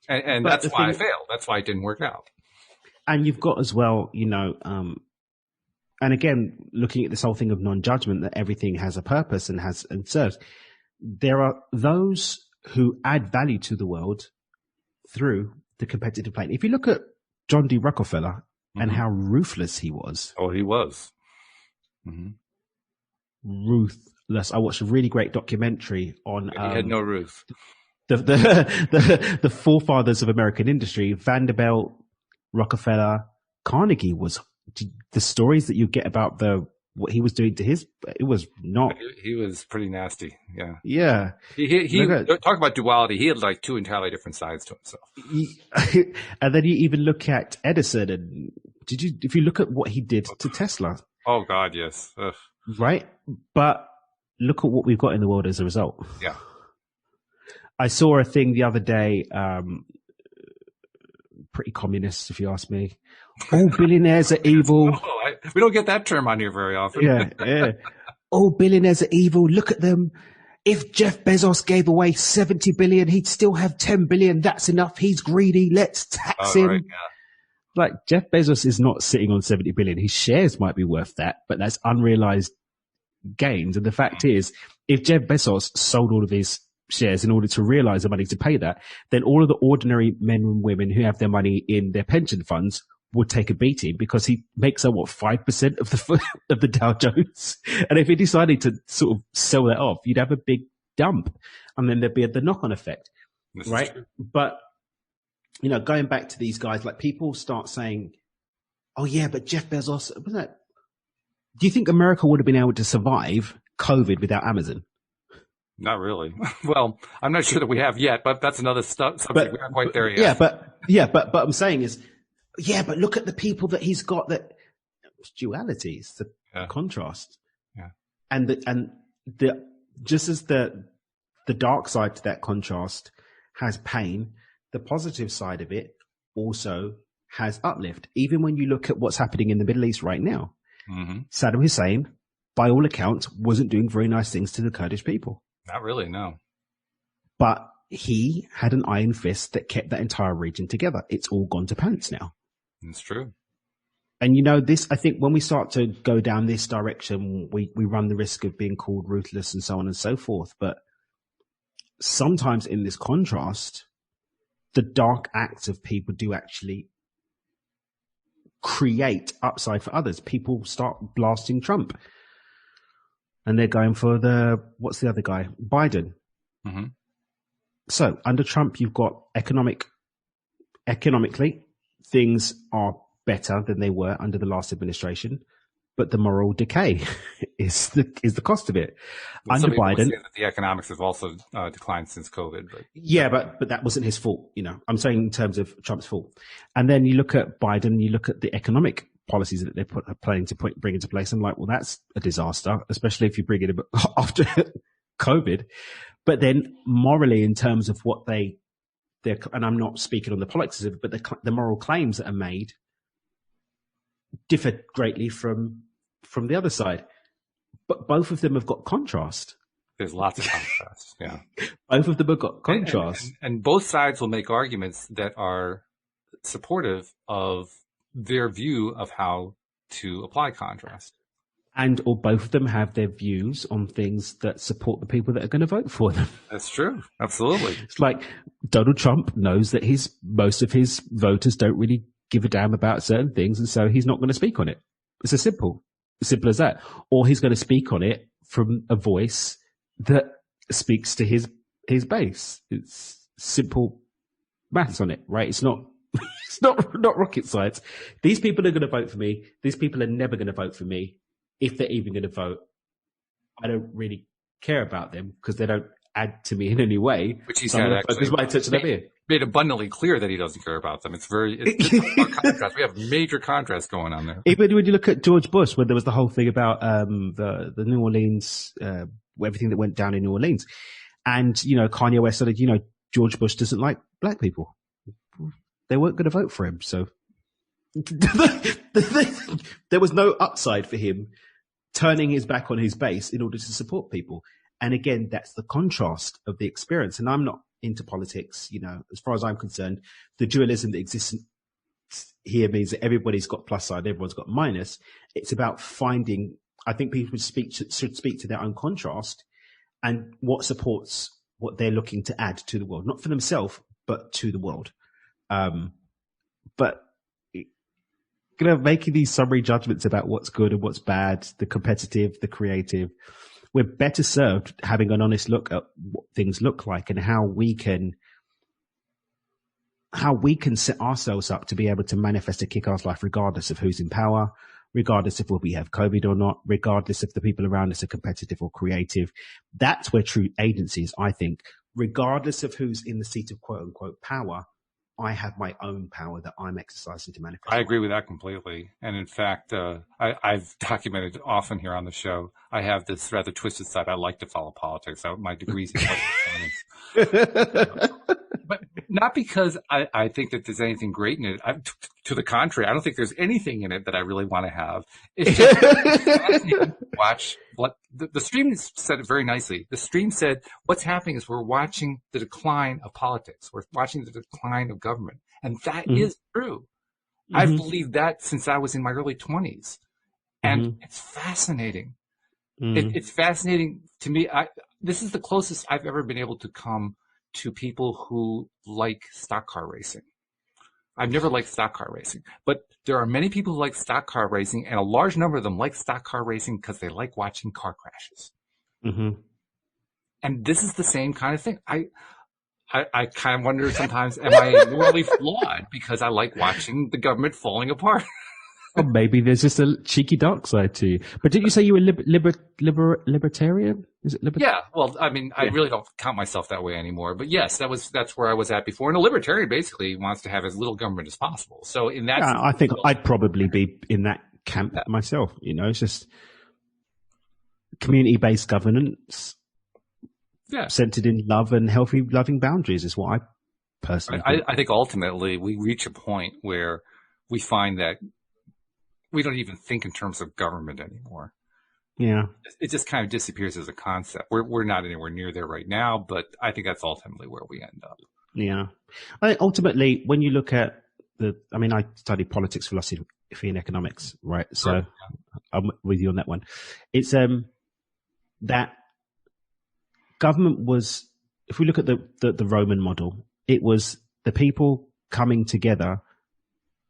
And that's why I failed. That's why it didn't work out. And you've got as well, and again, looking at this whole thing of non-judgment, that everything has a purpose and serves. There are those who add value to the world through the competitive plane. If you look at John D. Rockefeller and how ruthless he was. Oh, he was. Ruthless. I watched a really great documentary on. He had no Ruth. The forefathers of American industry: Vanderbilt, Rockefeller, Carnegie. Was the stories that you get about what he was doing to his? It was not. He was pretty nasty. Yeah. Yeah. He talk about duality. He had like two entirely different sides to himself. And then you even look at Edison, and if you look at what he did to Tesla? Oh God, yes. Ugh. Right, but look at what we've got in the world as a result. Yeah. I saw a thing the other day, pretty communist, if you ask me. All billionaires are evil. We don't get that term on here very often. Yeah. All billionaires are evil. Look at them. If Jeff Bezos gave away 70 billion, he'd still have 10 billion. That's enough. He's greedy. Let's tax him. Right, yeah. Like, Jeff Bezos is not sitting on 70 billion. His shares might be worth that, but that's unrealized gains. And the fact is, if Jeff Bezos sold all of his shares in order to realize the money to pay that, then all of the ordinary men and women who have their money in their pension funds would take a beating, because he makes 5% of the Dow Jones. And if he decided to sort of sell that off, you'd have a big dump, and then there'd be the knock-on effect, right? But going back to these guys, like, people start saying, "Oh yeah, but Jeff Bezos," was that? Do you think America would have been able to survive COVID without Amazon? Not really. Well, I'm not sure that we have yet, but that's another subject. We're not quite there yet. But I'm saying is, but look at the people that he's got. That duality, it's the contrast. Yeah. And just as the dark side to that contrast has pain, the positive side of it also has uplift. Even when you look at what's happening in the Middle East right now, Saddam Hussein, by all accounts, wasn't doing very nice things to the Kurdish people. Not really, no. But he had an iron fist that kept that entire region together. It's all gone to pants now. It's true. And this, I think when we start to go down this direction, we run the risk of being called ruthless and so on and so forth. But sometimes in this contrast, the dark acts of people do actually create upside for others. People start blasting Trump, and they're going for what's the other guy? Biden. So under Trump, you've got economically, things are better than they were under the last administration, but the moral decay is the cost of it. Well, under Biden, say that the economics have also declined since COVID. But that wasn't his fault. I'm saying in terms of Trump's fault. And then you look at Biden, you look at the economic policies that they're planning to bring into place. I'm like, well, that's a disaster, especially if you bring it after COVID. But then morally, in terms of what and I'm not speaking on the politics of it, but the moral claims that are made differ greatly from the other side. But both of them have got contrast. There's lots of contrast, yeah. Both of them have got contrast. And both sides will make arguments that are supportive of their view of how to apply contrast. Or both of them have their views on things that support the people that are going to vote for them. That's true. Absolutely. It's like Donald Trump knows that most of his voters don't really give a damn about certain things, and so he's not going to speak on it. It's as simple as that. Or he's going to speak on it from a voice that speaks to his base. It's simple maths on it, right? It's not not rocket science. These people are going to vote for me. These people are never going to vote for me. If they're even going to vote, I don't really care about them, because they don't add to me in any way. Which he's So I'm going to focus my attention over here. Made abundantly clear that he doesn't care about them. It's contrast. We have major contrast going on there. Even when you look at George Bush, when there was the whole thing about the New Orleans, everything that went down in New Orleans, and Kanye West said, George Bush doesn't like black people. They weren't going to vote for him, so there was no upside for him turning his back on his base in order to support people. And again, that's the contrast of the experience. And I'm not into politics, as far as I'm concerned, the dualism that exists here means that everybody's got plus side, everyone's got minus. It's about finding, I think people should speak to their own contrast and what supports what they're looking to add to the world, not for themselves, but to the world. But making these summary judgments about what's good and what's bad, the competitive, the creative, we're better served having an honest look at what things look like and how we can set ourselves up to be able to manifest a kick-ass life regardless of who's in power, regardless if we have COVID or not, regardless if the people around us are competitive or creative. That's where true agency is, I think. Regardless of who's in the seat of quote-unquote power, I have my own power that I'm exercising to manifest. I agree with that completely. And in fact, I've documented often here on the show, I have this rather twisted side. I like to follow politics. My degrees in political science. But not because I think that there's anything great in it. To the contrary, I don't think there's anything in it that I really want to have. It's just watch what the stream said it very nicely. The stream said, what's happening is we're watching the decline of politics. We're watching the decline of government. And that is true. I've believed that since I was in my early 20s. And it's fascinating. It's fascinating to me. This is the closest I've ever been able to come to people who like stock car racing. I've never liked stock car racing, but there are many people who like stock car racing, and a large number of them like stock car racing because they like watching car crashes. And this is the same kind of thing. I kind of wonder sometimes, am I morally flawed because I like watching the government falling apart? Or maybe there's just a cheeky dark side to you. But didn't you say you were libertarian? Is it libertarian? Yeah. Well, I mean, I really don't count myself that way anymore. But yes, that's where I was at before. And a libertarian basically wants to have as little government as possible. So in that sense, I think I'd probably be in that camp myself. It's just community-based governance, centered in love and healthy, loving boundaries is what I personally think. I think ultimately we reach a point where we find that we don't even think in terms of government anymore. Yeah. It just kind of disappears as a concept. We're not anywhere near there right now, but I think that's ultimately where we end up. Yeah. I think ultimately, when you look at I studied politics, philosophy, and economics, right? So I'm with you on that one. It's that government was, if we look at the Roman model, it was the people coming together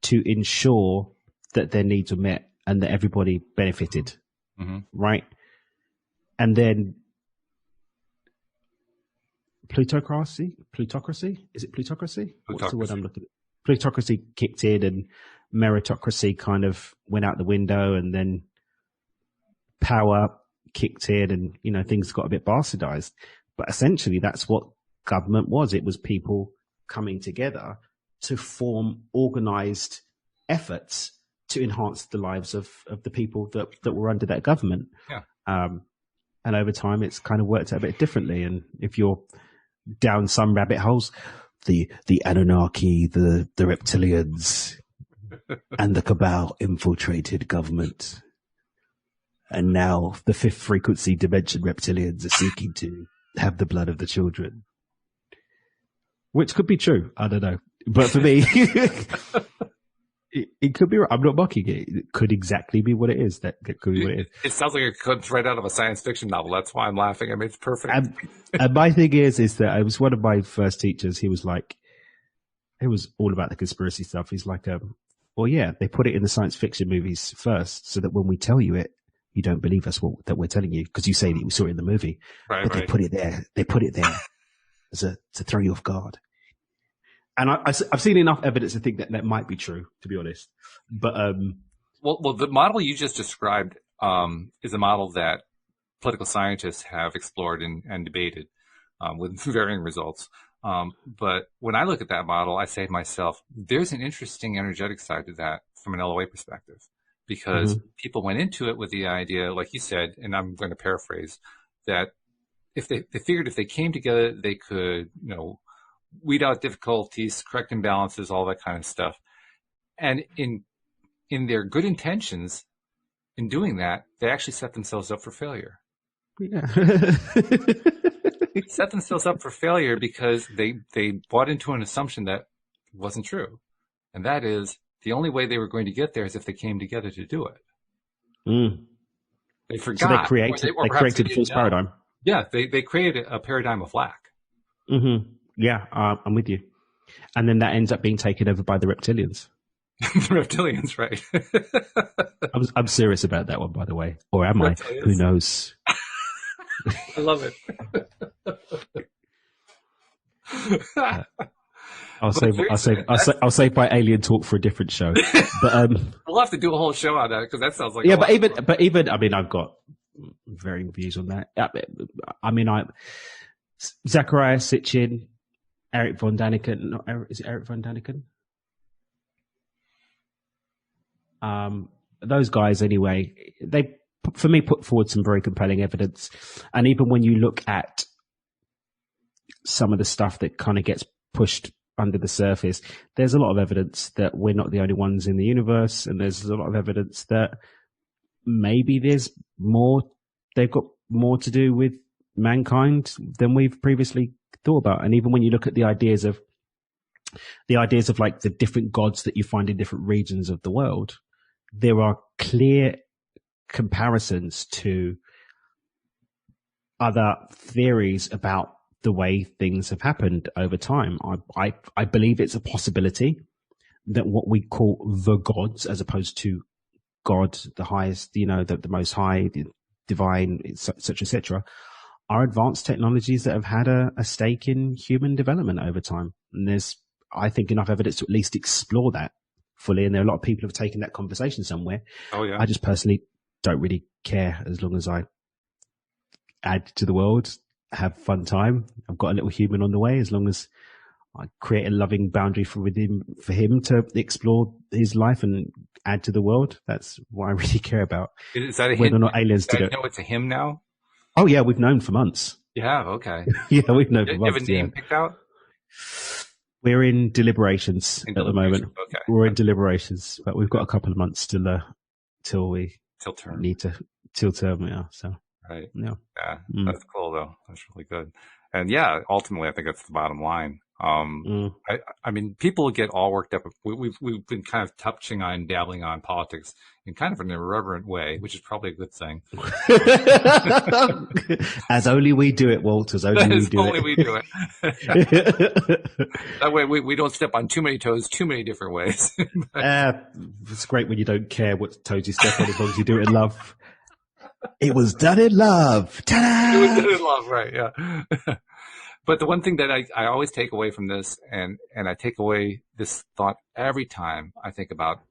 to ensure that their needs were met and that everybody benefited, right? And then plutocracy? Is it plutocracy? What's the word I'm looking at? Plutocracy kicked in and meritocracy kind of went out the window, and then power kicked in and, things got a bit bastardized. But essentially that's what government was. It was people coming together to form organized efforts to enhance the lives of the people that were under that government. Yeah. And over time, it's kind of worked out a bit differently. And if you're down some rabbit holes, the Anunnaki, the reptilians, and the cabal infiltrated government. And now the fifth frequency dimension reptilians are seeking to have the blood of the children. Which could be true. I don't know. But for me, it could be right. I'm not mocking it. It could exactly be what it is. That could be what it is. It sounds like it comes right out of a science fiction novel. That's why I'm laughing. I mean, it's perfect. And my thing is that I was one of my first teachers. He was like, it was all about the conspiracy stuff. He's like, well, yeah, they put it in the science fiction movies first so that when we tell you it, you don't believe us that we're telling you because you say that you saw it in the movie. Right, but they put it there. They put it there to throw you off guard. And I've seen enough evidence to think that might be true, to be honest. But well, the model you just described is a model that political scientists have explored and debated. with varying results. But when I look at that model, I say to myself, there's an interesting energetic side to that from an LOA perspective, because people went into it with the idea, like you said, and I'm going to paraphrase, that if they figured if they came together, they could, weed out difficulties, correct imbalances, all that kind of stuff. And in their good intentions, in doing that, they actually set themselves up for failure. Yeah. Set themselves up for failure because they bought into an assumption that wasn't true. And that is, the only way they were going to get there is if they came together to do it. Mm. They forgot. So they created a false paradigm. Yeah, they created a paradigm of lack. Mm-hmm. Yeah, I'm with you. And then that ends up being taken over by the reptilians. The reptilians, right? I'm serious about that one, by the way. Or am I? Who knows? I love it. I'll save my alien talk for a different show. But we'll have to do a whole show on that, because that sounds like but even I mean, I've got varying views on that. I mean, Zachariah Sitchin, Eric von Daniken. Is it Eric von Daniken? Those guys, anyway, they, for me, put forward some very compelling evidence. And even when you look at some of the stuff that kind of gets pushed under the surface, there's a lot of evidence that we're not the only ones in the universe. And there's a lot of evidence that maybe there's more, they've got more to do with mankind than we've previously thought about. And even when you look at the ideas of like the different gods that you find in different regions of the world, there are clear comparisons to other theories about the way things have happened over time. I believe it's a possibility that what we call the gods, as opposed to God, the highest, the most high, the divine, etc., are advanced technologies that have had a stake in human development over time. And there's, I think, enough evidence to at least explore that fully. And there are a lot of people who have taken that conversation somewhere. Oh, yeah. I just personally don't really care, as long as I add to the world, have fun time. I've got a little human on the way, as long as I create a loving boundary for him to explore his life and add to the world. That's what I really care about. Is that a whether hint? or not aliens did it? I know it's a him now. Oh yeah, we've known for months. Yeah. Okay. Yeah, we've known for You have months. a name picked out? We're in deliberations at the moment. Okay. We're in deliberations, but we've got a couple of months till term. need to till term. Yeah. So. Right. Yeah. Yeah. That's cool though. That's really good. And yeah, ultimately, I think that's the bottom line. I mean, people get all worked up. We've been kind of touching on, dabbling on politics in kind of an irreverent way, which is probably a good thing. As only we do it, Walt. As only we do it. That way we don't step on too many toes, too many different ways. It's great when you don't care what toes you step on, as long as you do it in love. It was done in love. Ta-da! It was done in love, right? Yeah. But the one thing that I always take away from this, and I take away this thought every time I think about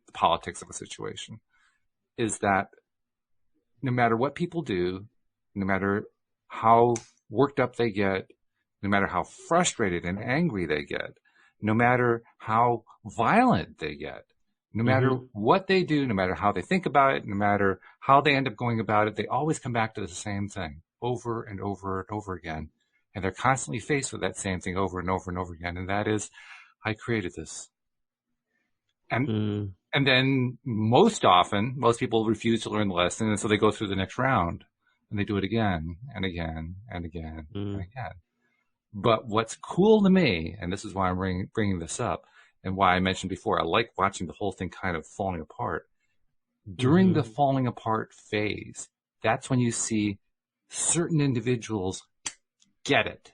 the politics of a situation, is that no matter what people do, no matter how worked up they get, no matter how frustrated and angry they get, no matter how violent they get, no matter what they do, no matter how they think about it, no matter how they end up going about it, they always come back to the same thing over and over and over again. And they're constantly faced with that same thing over and over and over again. And that is, I created this. And then most often, most people refuse to learn the lesson. And so they go through the next round and they do it again and again and again and again. But what's cool to me, and this is why I'm bringing this up, and why I mentioned before, I like watching the whole thing kind of falling apart. During the falling apart phase, that's when you see certain individuals get it.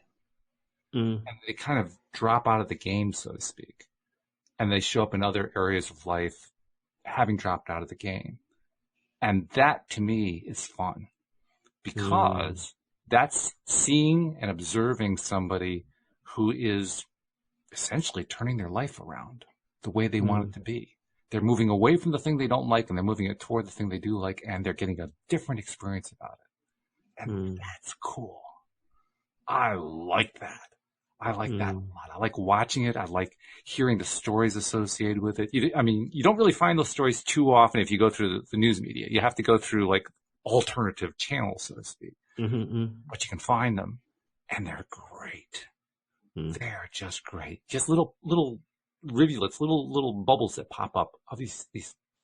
And they kind of drop out of the game, so to speak. And they show up in other areas of life having dropped out of the game. And that, to me, is fun. Because that's seeing and observing somebody who is essentially turning their life around the way they want it to be. They're moving away from the thing they don't like, and they're moving it toward the thing they do like, and they're getting a different experience about it. And that's cool. I like that. I like that a lot. I like watching it. I like hearing the stories associated with it. You don't really find those stories too often if you go through the news media. You have to go through like alternative channels, so to speak. But you can find them, and they're great. They're just great. Just little rivulets, little bubbles that pop up of these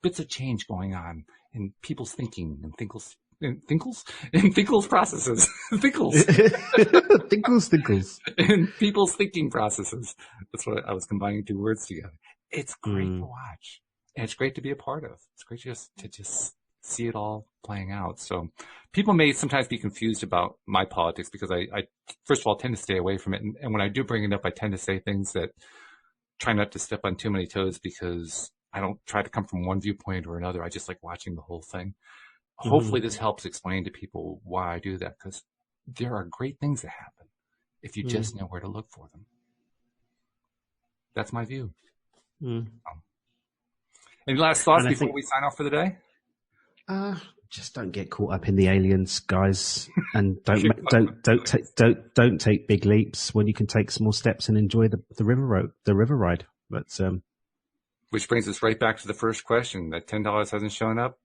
bits of change going on in people's thinking and thinkles processes. Thinkles. In people's thinking processes. That's what I was combining two words together. It's great to watch. And it's great to be a part of. It's great to just see it all playing out. So people may sometimes be confused about my politics because I first of all, tend to stay away from it. And when I do bring it up, I tend to say things that try not to step on too many toes because I don't try to come from one viewpoint or another. I just like watching the whole thing. Hopefully this helps explain to people why I do that, because there are great things that happen if you just know where to look for them. That's my view. Any last thoughts before we sign off for the day? Just don't get caught up in the aliens, guys, and don't take big leaps when you can take small steps and enjoy the river ride. But which brings us right back to the first question: that $10 hasn't shown up.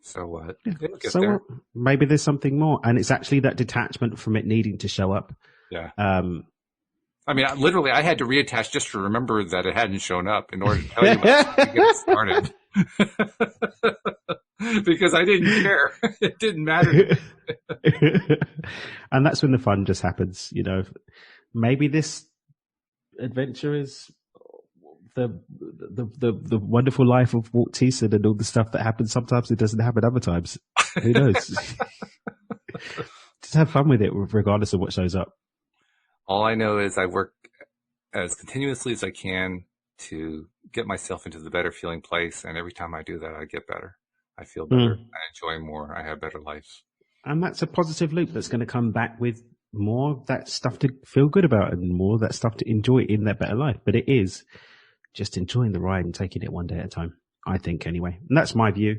So what? So maybe there's something more, and it's actually that detachment from it needing to show up. Yeah. I mean, literally, I had to reattach just to remember that it hadn't shown up in order to tell you to get it started. Because I didn't care. It didn't matter. And that's when the fun just happens. You know, maybe this adventure is the wonderful life of Walt Thiessen and all the stuff that happens. Sometimes it doesn't happen other times. Who knows? Just have fun with it, regardless of what shows up. All I know is I work as continuously as I can to get myself into the better feeling place. And every time I do that, I get better. I feel better. I enjoy more. I have better lives. And that's a positive loop that's going to come back with more of that stuff to feel good about and more of that stuff to enjoy in that better life. But it is just enjoying the ride and taking it one day at a time, I think, anyway. And that's my view.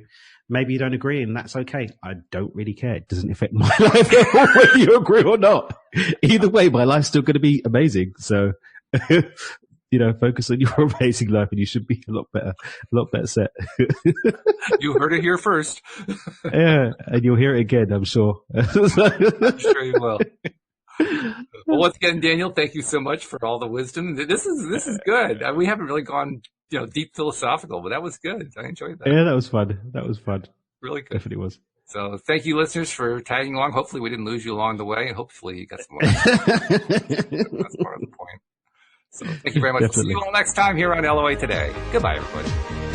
Maybe you don't agree, and that's okay. I don't really care. It doesn't affect my life at all whether you agree or not. Either way, my life's still going to be amazing. So, focus on your amazing life, and you should be a lot better set. You heard it here first. Yeah, and you'll hear it again, I'm sure. I'm sure you will. Well, once again, Daniel, thank you so much for all the wisdom. This is good. We haven't really gone, deep philosophical, but that was good. I enjoyed that. Yeah, that was fun. Really good. Definitely was. So thank you, listeners, for tagging along. Hopefully we didn't lose you along the way, and hopefully you got some more. That's part of the point. So thank you very much. We'll see you all next time here on LOA Today. Goodbye, everybody.